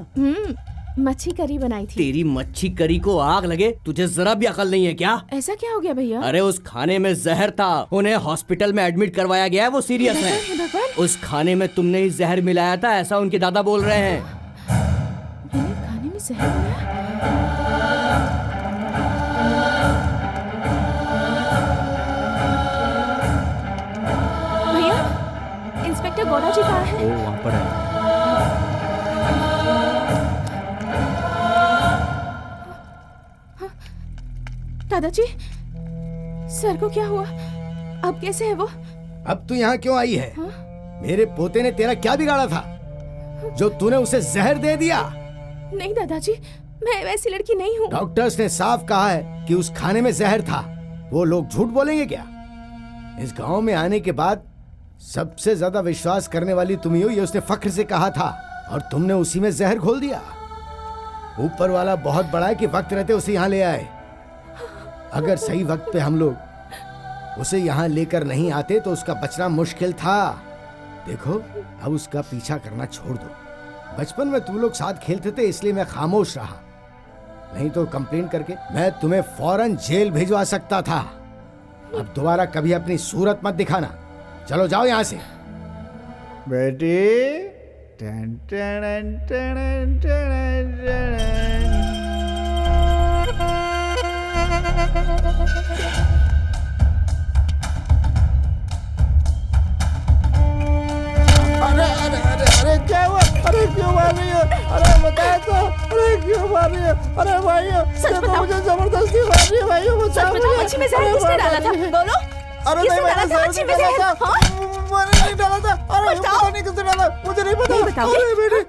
मच्छी करी बनाई थी। तेरी मच्छी करी को आग लगे, तुझे जरा भी अकल नहीं है क्या? ऐसा क्या हो गया भैया? अरे उस खाने में जहर था, उन्हें हॉस्पिटल में एडमिट करवाया गया है, वो सीरियस है। उस खाने में तुमने ही जहर मिलाया था, ऐसा उनके दादा बोल रहे हैं। खाने में जहर मिलाया? भैया इंस्पेक्टर गौड़ा जी कहाँ है? वो वहाँ पर है। दादाजी सर को क्या हुआ? अब कैसे है वो? अब तू यहाँ क्यों आई है? मेरे पोते ने तेरा क्या बिगाड़ा था जो तूने उसे जहर दे दिया? नहीं दादाजी, मैं वैसी लड़की नहीं हूँ। डॉक्टर्स ने साफ कहा है कि उस खाने में जहर था। वो लोग झूठ बोलेंगे क्या? इस गांव में आने के बाद सबसे ज्यादा विश्वास करने वाली तुम ही हो, ये उसने फख्र से कहा था, और तुमने उसी में जहर घोल दिया। ऊपर वाला बहुत बड़ा है कि वक्त रहते उसे यहाँ ले आए। अगर सही वक्त पे हम लोग उसे यहाँ लेकर नहीं आते तो उसका बचना मुश्किल था। देखो अब उसका पीछा करना छोड़ दो। बचपन में तुम लोग साथ खेलते थे इसलिए मैं खामोश रहा, नहीं तो कंप्लेंट करके मैं तुम्हें फौरन जेल भिजवा सकता था। अब दोबारा कभी अपनी सूरत मत दिखाना। चलो जाओ यहाँ से। बेटी टन टन टन टन टन। अरे क्या हुआ? अरे क्यों मार रही हो? अरे बताया तो, अरे क्यों मार रही हो? अरे भाइयों तो मुझे जबरदस्ती मार रही है भाइयों, बचाओ मुझे। मच्छी में जहर किसने डाला था? बोलो। अरे नहीं मैंने मच्छी में डाला था, मैंने नहीं डाला था। अरे पता नहीं किसने डाला, मुझे नहीं पता। नहीं बताओगे? अरे बेटे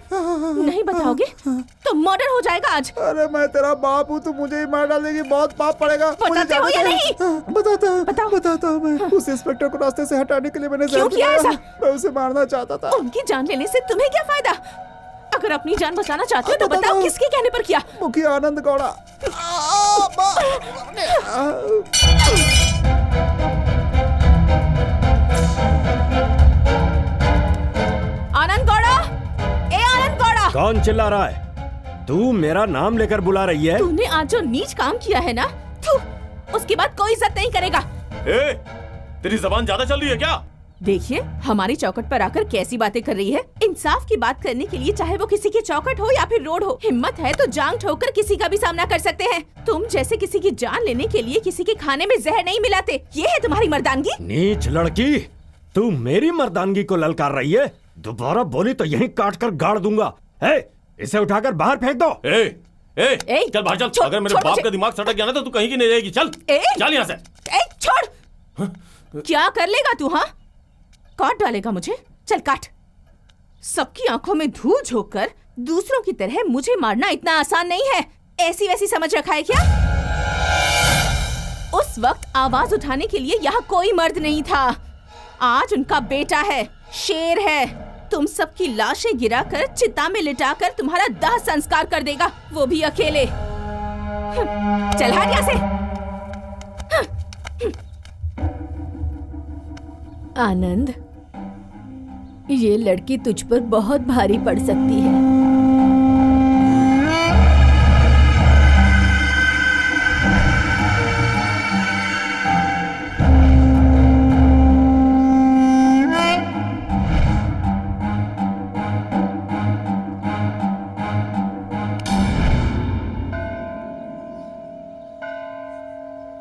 नहीं बताओगे तो मर्डर हो जाएगा आज। अरे मैं तेरा बाप हूँ, तू मुझे ही मार डालेगी, बहुत पाप पड़ेगा। बताते हो या नहीं? बताता हूँ मैं। उस इंस्पेक्टर को रास्ते से हटाने के लिए मैंने क्यों किया ऐसा? मैं उसे मारना चाहता था। उनकी जान लेने से तुम्हें क्या फायदा? अगर अपनी जान बचाना चाहते हो तो बताओ किसके कहने पर किया? मुखिया आनंद गौड़ा। आनंद गौड़ा, ए आनंद गौड़ा। कौन चिल्ला रहा है? तू मेरा नाम लेकर बुला रही है? तूने आज जो नीच काम किया है ना, उसके बाद कोई इज्जत नहीं करेगा। तेरी जबान ज्यादा चल रही है क्या? देखिए हमारी चौखट पर आकर कैसी बातें कर रही है। इंसाफ की बात करने के लिए चाहे वो किसी की चौखट हो या फिर रोड हो, हिम्मत है तो जांग ठोकर किसी का भी सामना कर सकते हैं। तुम जैसे किसी की जान लेने के लिए किसी के खाने में जहर नहीं मिलाते। ये है तुम्हारी मर्दानगी? नीच लड़की, तू मेरी मर्दानगी को ललकार रही है। दोबारा बोली तो यहीं काट कर गाड़ दूंगा। इसे उठाकर बाहर फेंक दो। चल बाहर चल। अगर मेरे बाप का दिमाग सटक गया ना तो तू कहीं की नहीं रहेगी। चल चल यहाँ से। छोड़। क्या कर लेगा तू? हाँ काट डालेगा मुझे? चल काट। सबकी आंखों में धूल झोंक कर दूसरों की तरह मुझे मारना इतना आसान नहीं है। ऐसी वैसी समझ रखा है क्या? उस वक्त आवाज उठाने के लिए यहाँ कोई मर्द नहीं था। आज उनका बेटा है, शेर है। तुम सबकी लाशें गिराकर चिता में लिटाकर तुम्हारा दाह संस्कार कर देगा, वो भी अकेले। चल हट यहाँ से। आनंद, ये लड़की तुझ पर बहुत भारी पड़ सकती है।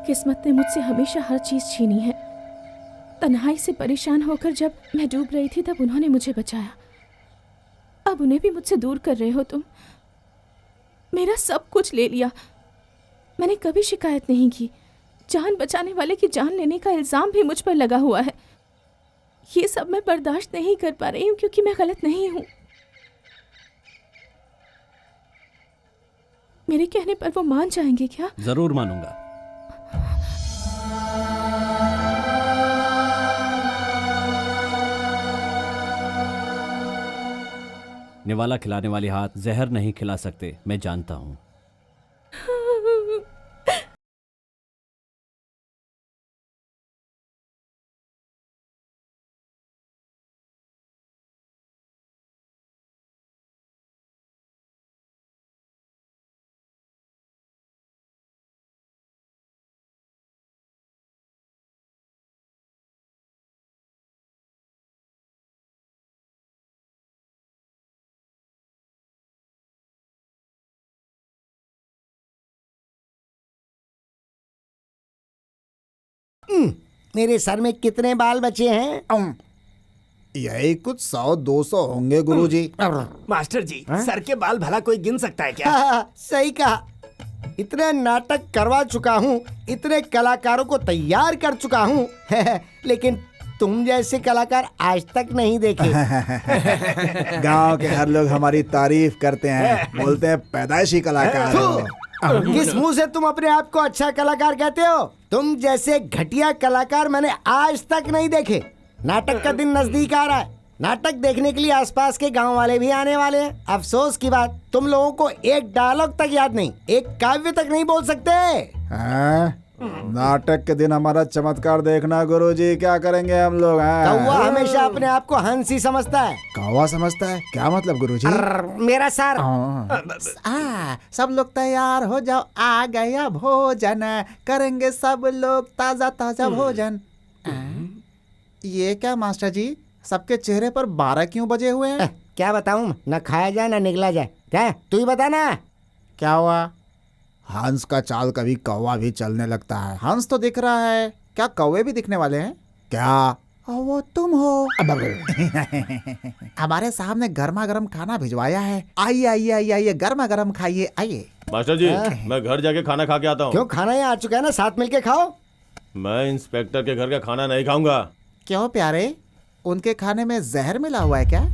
किस्मत ने मुझसे हमेशा हर चीज छीनी है। तन्हाई से परेशान होकर जब मैं डूब रही थी तब उन्होंने मुझे बचाया। अब उन्हें भी मुझसे दूर कर रहे हो तुम। मेरा सब कुछ ले लिया। मैंने कभी शिकायत नहीं की। जान बचाने वाले की जान लेने का इल्जाम भी मुझ पर लगा हुआ है। ये सब मैं बर्दाश्त नहीं कर पा रही हूँ क्योंकि मैं गलत नहीं हूँ। मेरे कहने पर वो मान जाएंगे क्या? जरूर मानूंगा। निवाला खिलाने वाले हाथ जहर नहीं खिला सकते, मैं जानता हूं। मेरे सर में कितने बाल बचे हैं? यही कुछ 100-200 होंगे गुरुजी। मास्टर जी, सर के बाल भला कोई गिन सकता है क्या? सही कहा। इतने नाटक करवा चुका हूँ, इतने कलाकारों को तैयार कर चुका हूँ लेकिन तुम जैसे कलाकार आज तक नहीं देखे। गांव के हर लोग हमारी तारीफ करते हैं, बोलते हैं पैदाइशी कलाकार हो। किस मुंह से तुम अपने आप को अच्छा कलाकार कहते हो? तुम जैसे घटिया कलाकार मैंने आज तक नहीं देखे। नाटक का दिन नजदीक आ रहा है। नाटक देखने के लिए आसपास के गांव वाले भी आने वाले हैं। अफसोस की बात, तुम लोगों को एक डायलॉग तक याद नहीं, एक काव्य तक नहीं बोल सकते। नाटक के दिन हमारा चमत्कार देखना गुरुजी, क्या करेंगे हम लोग? कौवा हमेशा अपने आप को हंसी समझता है। कौवा समझता है? क्या मतलब गुरुजी? मेरा सर। सब लोग तैयार हो जाओ, आ गया भोजन, करेंगे सब लोग ताजा ताजा भोजन। ये क्या मास्टर जी, सबके चेहरे पर 12 क्यों बजे हुए हैं? क्या बताऊं, न खाया जाए न निकला जाए। क्या तू ही बता ना, क्या हुआ? हंस का चाल कभी कौवा भी चलने लगता है। हंस तो दिख रहा है, क्या कौवे भी दिखने वाले हैं क्या? वो तुम हो। हमारे सामने गर्मा गर्म खाना भिजवाया है। आइए आइए आइए आइए, गर्मा गर्म खाइए, आइए। मास्टर जी, मैं घर जाके खाना खा के आता हूँ। क्यों? खाना यहाँ आ चुका है ना, साथ मिलके खाओ। मैं इंस्पेक्टर के घर का खाना नहीं खाऊंगा। क्यों प्यारे, उनके खाने में जहर मिला हुआ है क्या?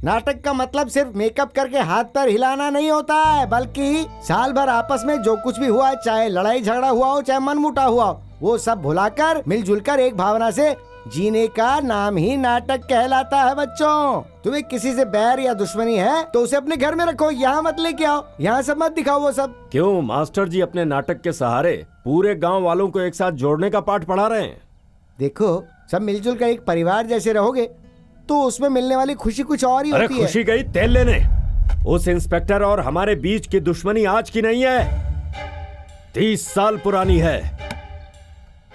नाटक का मतलब सिर्फ मेकअप करके हाथ पैर हिलाना नहीं होता है, बल्कि साल भर आपस में जो कुछ भी हुआ है, चाहे लड़ाई झगड़ा हुआ हो, चाहे मनमुटा हुआ हो, वो सब भुलाकर मिलजुल कर एक भावना से जीने का नाम ही नाटक कहलाता है। बच्चों, तुम्हें किसी से बैर या दुश्मनी है तो उसे अपने घर में रखो, यहाँ मत लेके आओ, यहाँ सब मत दिखाओ वो सब। क्यों मास्टर जी अपने नाटक के सहारे पूरे गांव वालों को एक साथ जोड़ने का पाठ पढ़ा रहे हैं? देखो, सब मिलजुल कर एक परिवार जैसे रहोगे तो उसमें मिलने वाली खुशी कुछ और ही होती है। खुशी गई तेल लेने। उस इंस्पेक्टर और हमारे बीच की दुश्मनी आज की नहीं है, 30 साल पुरानी है।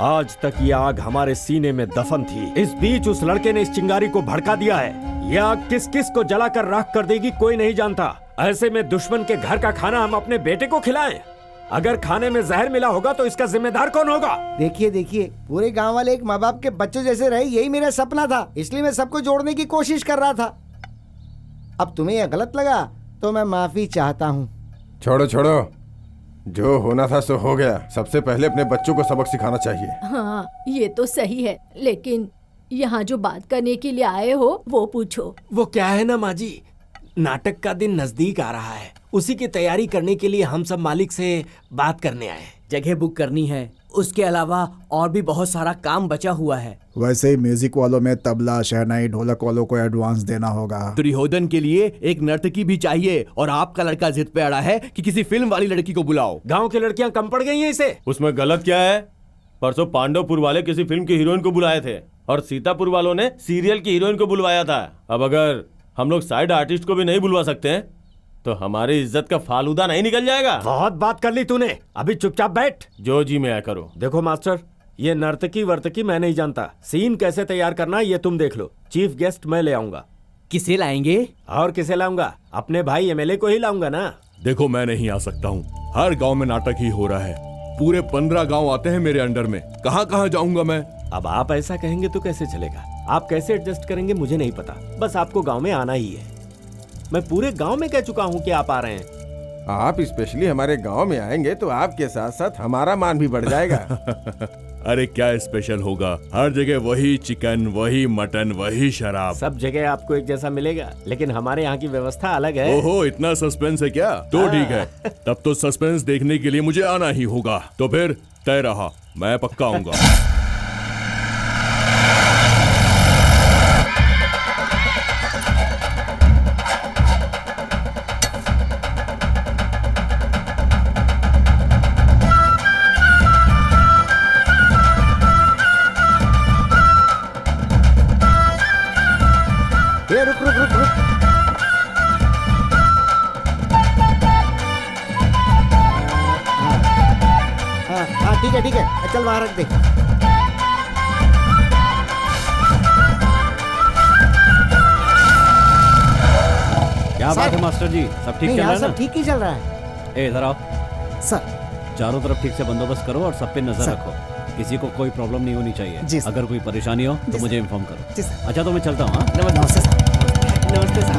आज तक ये आग हमारे सीने में दफन थी। इस बीच उस लड़के ने इस चिंगारी को भड़का दिया है। ये आग किस किस को जलाकर राख कर देगी कोई नहीं जानता। ऐसे में दुश्मन के घर का खाना हम अपने बेटे को खिलाएं? अगर खाने में जहर मिला होगा तो इसका जिम्मेदार कौन होगा? देखिए देखिए, पूरे गांव वाले एक माँ बाप के बच्चों जैसे रहे, यही मेरा सपना था, इसलिए मैं सबको जोड़ने की कोशिश कर रहा था। अब तुम्हें यह गलत लगा तो मैं माफी चाहता हूँ। छोड़ो छोड़ो, जो होना था सो हो गया। सबसे पहले अपने बच्चों को सबक सिखाना चाहिए। हाँ, ये तो सही है, लेकिन यहाँ जो बात करने के लिए आए हो वो पूछो। वो क्या है ना माँ जी, नाटक का दिन नजदीक आ रहा है, उसी की तैयारी करने के लिए हम सब मालिक से बात करने आए। जगह बुक करनी है, उसके अलावा और भी बहुत सारा काम बचा हुआ है। वैसे ही म्यूजिक वालों में तबला, शहनाई, ढोलक वालों को एडवांस देना होगा। दुर्योधन के लिए एक नर्तकी भी चाहिए और आपका लड़का जिद पे अड़ा है कि किसी फिल्म वाली लड़की को बुलाओ। गांव की लड़कियां कम पड़ गई हैं इसे। उसमें गलत क्या है? परसों पांडवपुर वाले किसी फिल्म की हीरोइन को बुलाए थे और सीतापुर वालों ने सीरियल की हीरोइन को बुलवाया था। अब अगर हम लोग साइड आर्टिस्ट को भी नहीं बुलवा सकते हैं तो हमारी इज्जत का फालूदा नहीं निकल जाएगा। बहुत बात कर ली तूने, अभी चुपचाप बैठ। जो जी मैं करो। देखो मास्टर, ये नर्तकी वर्तकी मैं नहीं जानता, सीन कैसे तैयार करना ये तुम देख लो। चीफ गेस्ट मैं ले आऊंगा। किसे लाएंगे? और किसे लाऊंगा? अपने भाई एमएलए को ही लाऊंगा ना। देखो, मैं नहीं आ सकता हूँ, हर गांव में नाटक ही हो रहा है। पूरे 15 गांव आते हैं मेरे अंडर में, कहां कहां जाऊंगा मैं? अब आप ऐसा कहेंगे तो कैसे चलेगा? आप कैसे एडजस्ट करेंगे मुझे नहीं पता, बस आपको गांव में आना ही है। मैं पूरे गांव में कह चुका हूं कि आप आ रहे हैं। आप स्पेशली हमारे गांव में आएंगे तो आपके साथ साथ हमारा मान भी बढ़ जाएगा। अरे क्या स्पेशल होगा, हर जगह वही चिकन, वही मटन, वही शराब। सब जगह आपको एक जैसा मिलेगा, लेकिन हमारे यहाँ की व्यवस्था अलग है। ओहो, इतना सस्पेंस है क्या? तो ठीक है, तब तो सस्पेंस देखने के लिए मुझे आना ही होगा। तो फिर तय रहा, मैं पक्का आऊंगा। रुक रुक रुक रुक। हाँ ठीक है ठीक है, चल वहां रख दे। क्या बात है मास्टर जी, सब ठीक चल रहा है ना? सब ठीक ही चल रहा है। ए इधर आओ सर। चारों तरफ ठीक से बंदोबस्त करो और सब पे नजर रखो, किसी को कोई प्रॉब्लम नहीं होनी चाहिए। अगर कोई परेशानी हो तो मुझे इन्फॉर्म करो। अच्छा तो मैं चलता हूँ। नमस्ते सर। नमस्ते सर।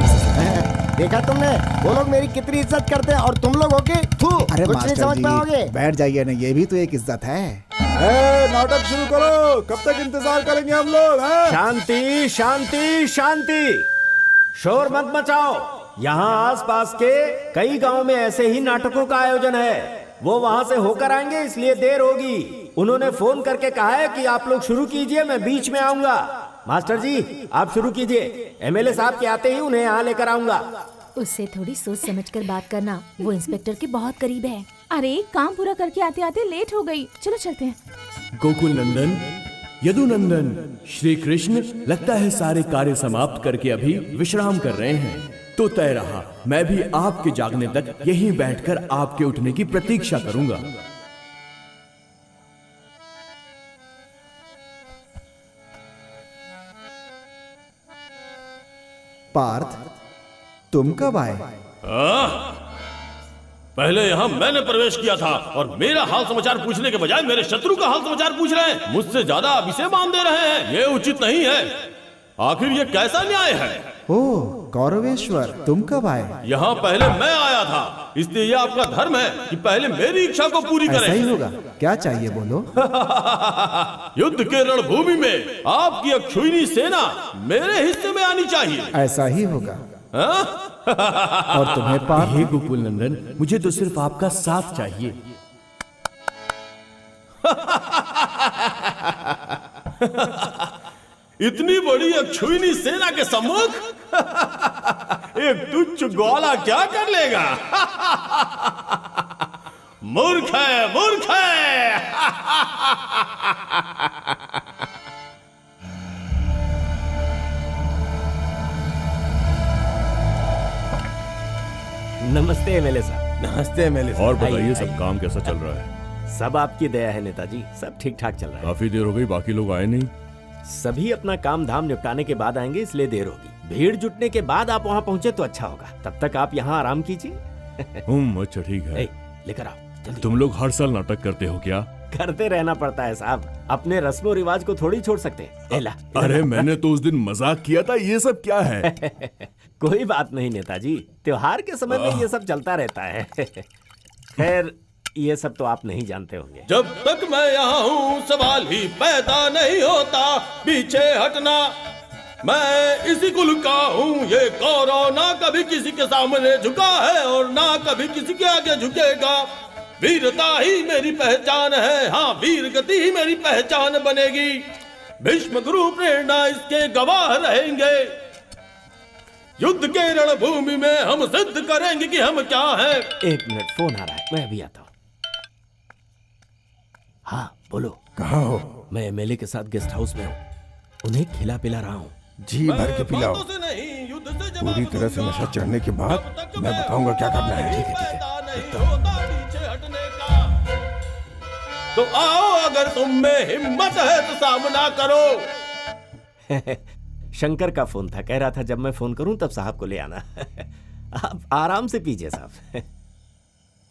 देखा तुमने, वो लोग मेरी कितनी इज्जत करते हैं और तुम लोग होके अरे कुछ नहीं समझ पाओगे। बैठ जाइए ना, ये भी तो एक इज्जत है। नाटक शुरू करो, कब तक इंतजार करेंगे हम लोग? शांति शांति शांति, शोर मत मचाओ। यहाँ आसपास के कई गांव में ऐसे ही नाटकों का आयोजन है, वो वहाँ से होकर आएंगे, इसलिए देर होगी। उन्होंने फोन करके कहा है कि आप लोग शुरू कीजिए, मैं बीच में आऊंगा। मास्टर जी आप शुरू कीजिए, एमएलए साहब के आते ही उन्हें यहाँ लेकर आऊंगा। उससे थोड़ी सोच समझकर बात करना, वो इंस्पेक्टर के बहुत करीब है। अरे काम पूरा करके आते आते लेट हो गई, चलो चलते हैं। गोकुल नंदन, यदुनंदन, श्री कृष्ण लगता है सारे कार्य समाप्त करके अभी विश्राम कर रहे हैं। तो तय रहा, मैं भी आपके जागने तक यहीं बैठकर आपके उठने की प्रतीक्षा करूंगा। पार्थ, तुम कब आए? पहले यहाँ मैंने प्रवेश किया था और मेरा हाल समाचार पूछने के बजाय मेरे शत्रु का हाल समाचार पूछ रहे हैं। मुझसे ज्यादा अब इसे मान दे रहे हैं, ये उचित नहीं है। आखिर ये कैसा न्याय है? ओह कौरवेश्वर, तुम कब आए? यहाँ पहले मैं आया था, इसलिए यह आपका धर्म है कि पहले मेरी इच्छा को पूरी करें। ऐसा ही होगा, क्या चाहिए बोलो। युद्ध के रणभूमि में आपकी अक्षुहिणी सेना मेरे हिस्से में आनी चाहिए। ऐसा ही होगा। और तुम्हें पार्थ? हे गोकुल नंदन, मुझे तो सिर्फ आपका साथ चाहिए। इतनी बड़ी अक्षुहिणी सेना के सम्मुख एक तुच्छ ग्वाला क्या कर लेगा? मूर्ख है, मूर्ख है। नमस्ते एमएलए साहब। नमस्ते एमएलए साहब। और बताइए आइए, सब आइए। काम कैसा चल रहा है? सब आपकी दया है नेताजी, सब ठीक ठाक चल रहा है। काफी देर हो गई, बाकी लोग आए नहीं। सभी अपना काम धाम निपटाने के बाद आएंगे, इसलिए देर होगी। भीड़ जुटने के बाद आप वहाँ पहुँचे तो अच्छा होगा, तब तक आप यहाँ आराम कीजिए। अच्छा ठीक है। लेकर आओ जल्दी। तुम लोग हर साल नाटक करते हो क्या? करते रहना पड़ता है साहब, अपने रस्मों रिवाज को थोड़ी छोड़ सकते। अरे मैंने तो उस दिन मजाक किया था, ये सब क्या है? कोई बात नहीं नेताजी, त्योहार के समय में ये सब चलता रहता है। खैर ये सब तो आप नहीं जानते होंगे। जब तक मैं यहाँ हूँ सवाल ही पैदा नहीं होता पीछे हटना। मैं इसी कुल का हूँ, ये कौरव ना कभी किसी के सामने झुका है और ना कभी किसी के आगे झुकेगा। वीरता ही मेरी पहचान है, हाँ वीर गति ही मेरी पहचान बनेगी। भीष्म गुरु प्रेरणा इसके गवाह रहेंगे। युद्ध के रणभूमि में हम सिद्ध करेंगे कि हम क्या हैं। एक मिनट, फोन आ रहा है, मैं अभी आता हूँ। हाँ बोलो। कहाँ हो? मैं एमएलए के साथ गेस्ट हाउस में हूँ, उन्हें खिला पिला रहा हूँ। जी भर के पिलाओ, पूरी तरह से नशा चढ़ने के बाद मैं बताऊंगा क्या करना है। ठीक है तो आओ, अगर तुम में हिम्मत है तो सामना करो। शंकर का फोन था, कह रहा था जब मैं फोन करूं तब साहब को ले आना। आप आराम से पीजिए साहब।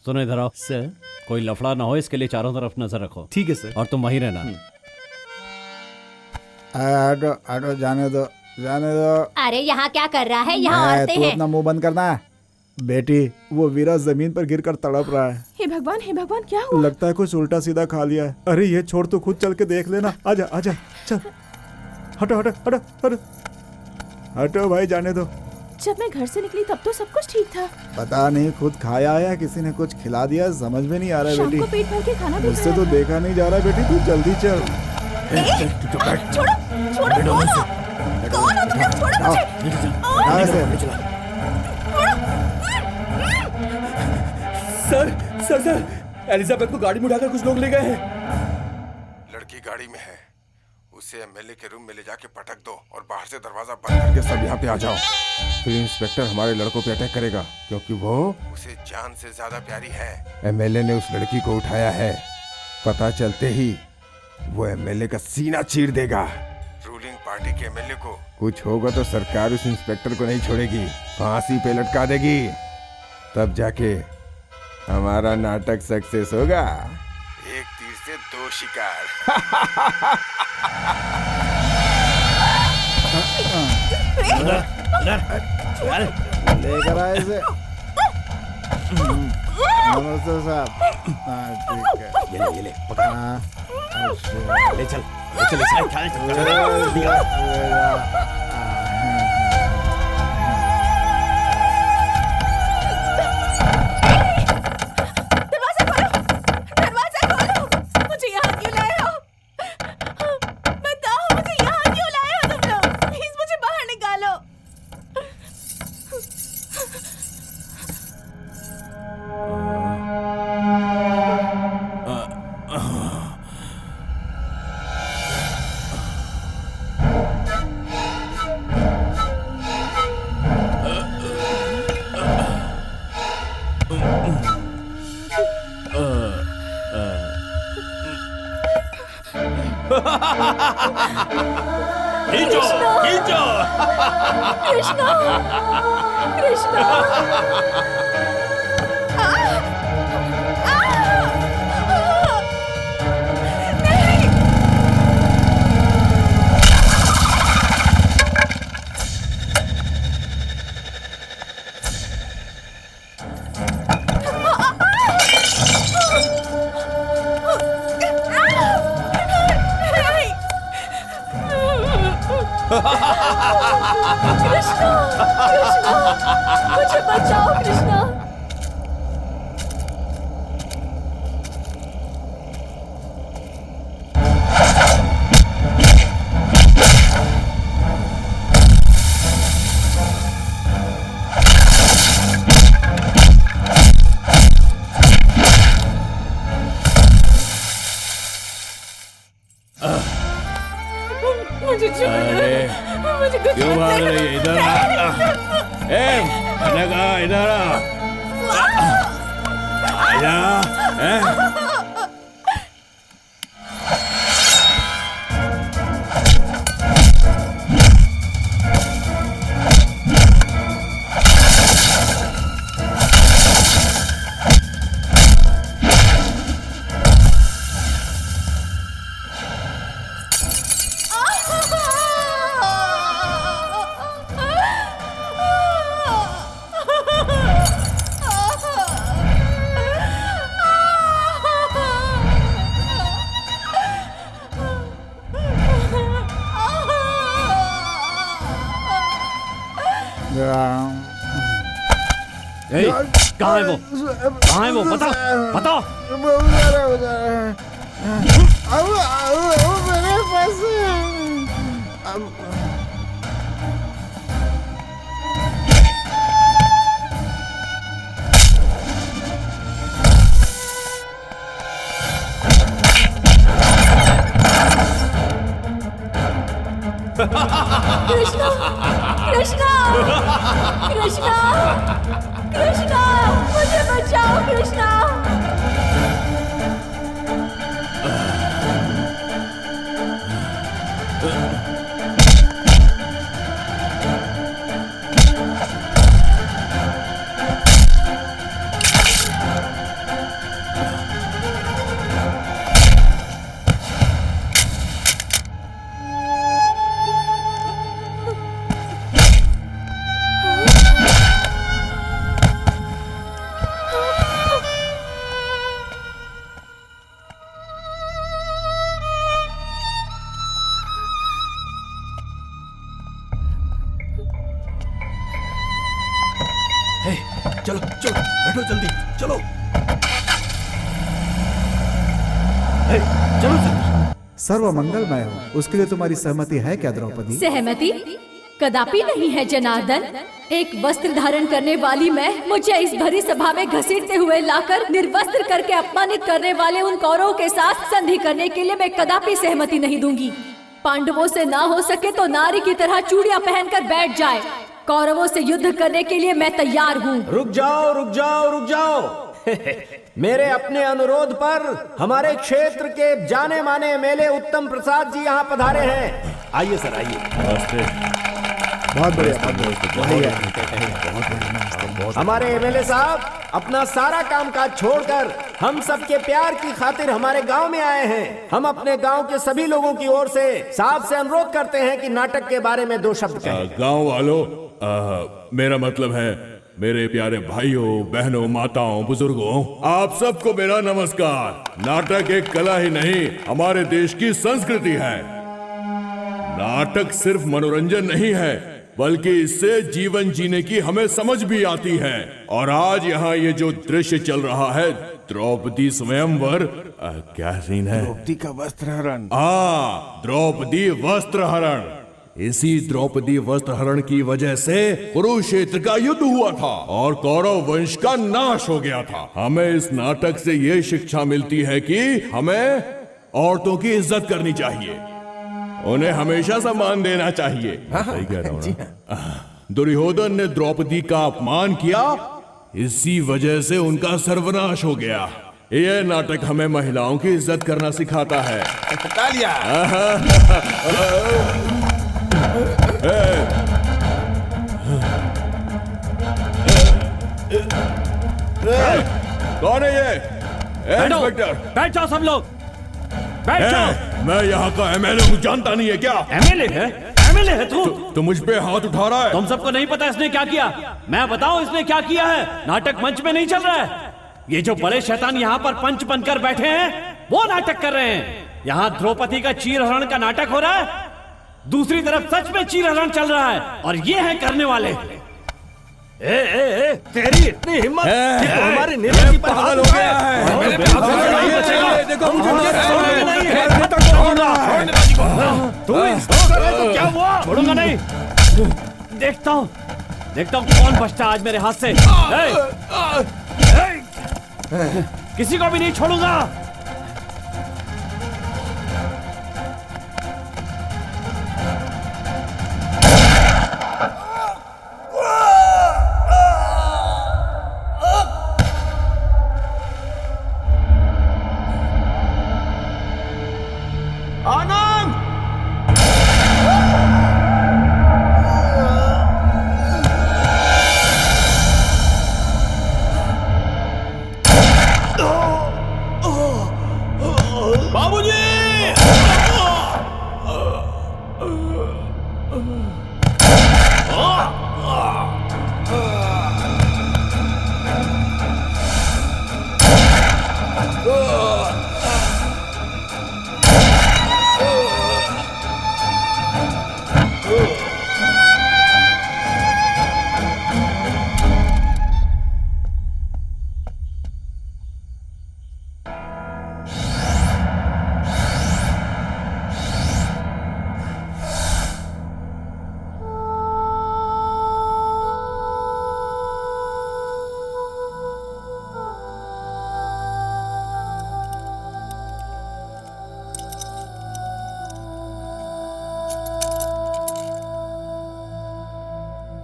सुनो इधर आओ सर। कोई लफड़ा ना हो, इसके लिए चारों तरफ नजर रखो। ठीक है सर। और तुम वहीं रहना। हटो हटो, जाने दो जाने दो। अरे यहाँ क्या कर रहा है? यहाँ औरतें तू हैं। अपना मुंह बंद करना है। बेटी, वो वीरा जमीन पर गिरकर तड़प रहा है। हे भगवान क्या हुआ? लगता है कुछ उल्टा सीधा खा लिया है। अरे ये छोड़, तू खुद चल के देख लेना। आजा आजा, चल। हटो हटो हटो हटो हटो भाई, जाने दो। जब मैं घर से निकली तब तो सब कुछ ठीक था। पता नहीं खुद खाया या किसी ने कुछ खिला दिया, समझ में नहीं आ रहा है शाम बेटी। को पेट भर के खाना भी मुझसे खाया तो था। देखा नहीं जा रहा बेटी, तू जल्दी चल। छोड़ो छोड़ो, कौन हो? कौन हो तुम लोग? छोड़ो मुझे। कहाँ से? सर एलिजाबेथ को गाड़ी में उठाकर कुछ लोग ले गए हैं। लड़की गाड़ी में है, उसे एमएलए के रूम में ले जाके पटक दो और बाहर से दरवाजा बंद करके सब यहाँ पे आ जाओ। फिर इंस्पेक्टर हमारे लड़कों पे अटैक करेगा, क्योंकि वो उसे जान से ज्यादा प्यारी है। एमएलए ने उस लड़की को उठाया है, पता चलते ही वो एमएलए का सीना चीर देगा। रूलिंग पार्टी के एमएलए को कुछ होगा तो सरकार उस इंस्पेक्टर को नहीं छोड़ेगी, फांसी पे लटका देगी। तब जाके हमारा नाटक सक्सेस होगा। एक तीर से दो शिकार। लेकर आए इसे। नमस्ते साहब। हाँ ठीक है, ये ले पकड़। ले चल दरवाजा खोलो। मुझे यहाँ क्यों लाए हो? बताओ, मुझे यहाँ क्यों लाए हो तुम लोग? प्लीज मुझे बाहर निकालो। खींचो खींचो। कृष्णा कृष्णा कृष्णा कृष्णा मुझे बचाओ कृष्णा। मुझे छोड़ दो, मुझे कुछ क्यों भाग रही है? इधर आ। मैंने कहा इधर आजा। कहाँ है वो? कहाँ है वो? बताओ बताओ। मेरे पास कृष्णा कृष्णा कृष्णा कृष्णा मुझे बचाओ कृष्णा। चलो चलो बैठो जल्दी चलो। चलो जल्दी। सर्व मंगलमय हो, उसके लिए तुम्हारी सहमति है क्या द्रौपदी? सहमति कदापि नहीं है जनार्दन। एक वस्त्र धारण करने वाली मैं मुझे इस भरी सभा में घसीटते हुए लाकर निर्वस्त्र करके अपमानित करने वाले उन कौरवों के साथ संधि करने के लिए मैं कदापि सहमति नहीं दूंगी। पांडवों से ना हो सके तो नारी की तरह चूड़ियां पहनकर बैठ जाए। कौरवों से युद्ध करने के लिए मैं तैयार हूँ। रुक जाओ रुक जाओ रुक जाओ। मेरे अपने अनुरोध पर हमारे क्षेत्र के जाने माने एमएलए उत्तम प्रसाद जी यहाँ पधारे हैं। आइए सर आइए। बहुत बढ़िया। हमारे एमएलए साहब अपना सारा कामकाज छोड़कर हम सबके प्यार की खातिर हमारे गांव में आए हैं। हम अपने गांव के सभी लोगों की ओर से साहब से अनुरोध करते हैं कि नाटक के बारे में 2 शब्द कहें। गांव वालों, मेरा मतलब है मेरे प्यारे भाइयों बहनों माताओं बुजुर्गों, आप सबको मेरा नमस्कार। नाटक एक कला ही नहीं हमारे देश की संस्कृति है। नाटक सिर्फ मनोरंजन नहीं है बल्कि इससे जीवन जीने की हमें समझ भी आती है। और आज यहाँ ये जो दृश्य चल रहा है द्रौपदी स्वयंवर, क्या सीन है? द्रौपदी का वस्त्र हरण। द्रौपदी वस्त्र हरण। इसी द्रौपदी वस्त्र हरण की वजह से कुरुक्षेत्र का युद्ध हुआ था और कौरव वंश का नाश हो गया था। हमें इस नाटक से ये शिक्षा मिलती है कि हमें औरतों की इज्जत करनी चाहिए, उन्हें हमेशा सम्मान देना चाहिए। सही कह रहा हूं ना? दुर्योधन ने द्रौपदी का अपमान किया, इसी वजह से उनका सर्वनाश हो गया। यह नाटक हमें महिलाओं की इज्जत करना सिखाता है। कौन है ये? इंस्पेक्टर बैठ जाओ सब लोग, बैठ जाओ। मैं यहाँ का एमएलए हूँ, जानता नहीं है क्या? एमएलए है? एमएलए है तू मुझ पे हाथ उठा रहा है? तुम सबको नहीं पता इसने क्या किया? मैं बताऊं इसने क्या किया है? नाटक मंच में नहीं चल रहा है। ये जो बड़े शैतान यहाँ पर पंच बनकर बैठे हैं वो नाटक कर रहे हैं। यहाँ द्रौपदी का चीरहरण का नाटक हो रहा है, दूसरी तरफ सच में चीरहरण चल रहा है और ये है करने वाले। तेरी इतनी हिम्मत कि तू हमारी निर्णय पर हाथ हो गया है। देखो तो क्या हुआ? छोड़ूंगा नहीं। देखता हूँ कौन बचता आज मेरे हाथ से। किसी को भी नहीं छोड़ूंगा।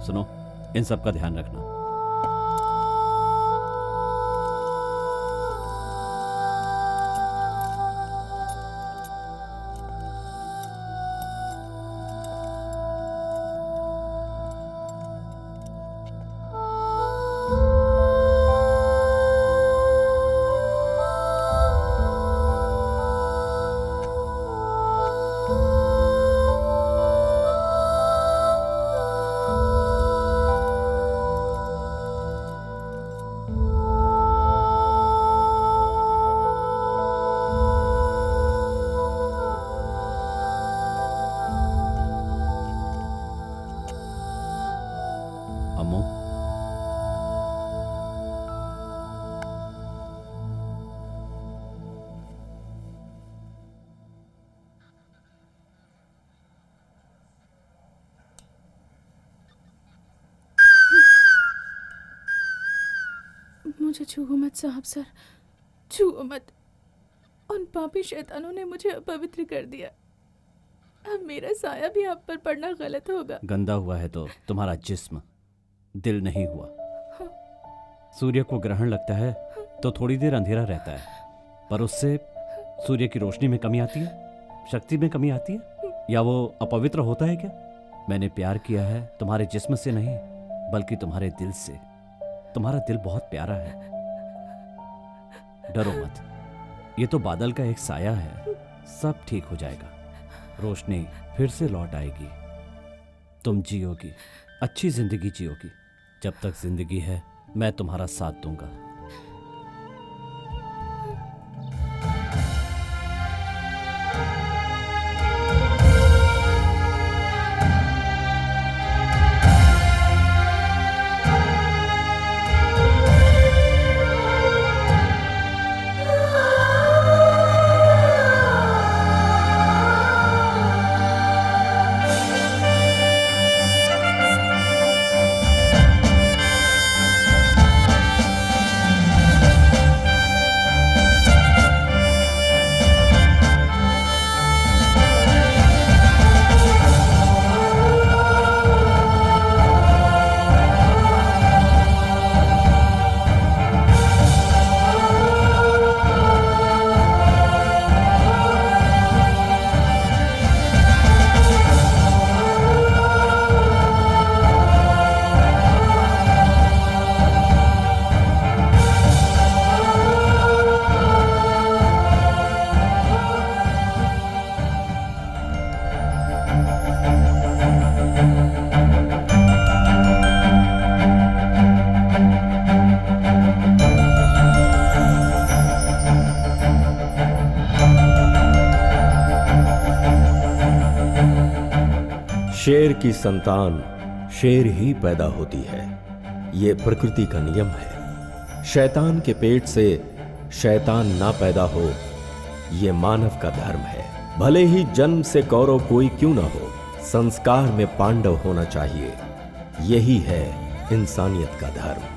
सुनो, इन सब का ध्यान रखना। मुझे छुओ मत साहब सर, छुओ मत। उन पापी शैतानों ने मुझे अपवित्र कर दिया। अब मेरा साया भी आप पर पड़ना गलत होगा। गंदा हुआ है तो तुम्हारा जिस्म, दिल नहीं हुआ। सूर्य को ग्रहण लगता है तो थोड़ी देर अंधेरा रहता है, पर उससे सूर्य की रोशनी में कमी आती है, शक्ति में कमी आती है, या वो अपवित्र होता है क्या? मैंने प्यार किया है तुम्हारे जिस्म से नहीं, बल्कि तुम्हारे दिल से। तुम्हारा दिल बहुत प्यारा है। डरो मत, ये तो बादल का एक साया है, सब ठीक हो जाएगा। रोशनी फिर से लौट आएगी, तुम जियोगी, अच्छी जिंदगी जियोगी। जब तक जिंदगी है मैं तुम्हारा साथ दूंगा। शेर की संतान शेर ही पैदा होती है, ये प्रकृति का नियम है। शैतान के पेट से शैतान ना पैदा हो, ये मानव का धर्म है। भले ही जन्म से कौरव कोई क्यों ना हो, संस्कार में पांडव होना चाहिए। यही है इंसानियत का धर्म।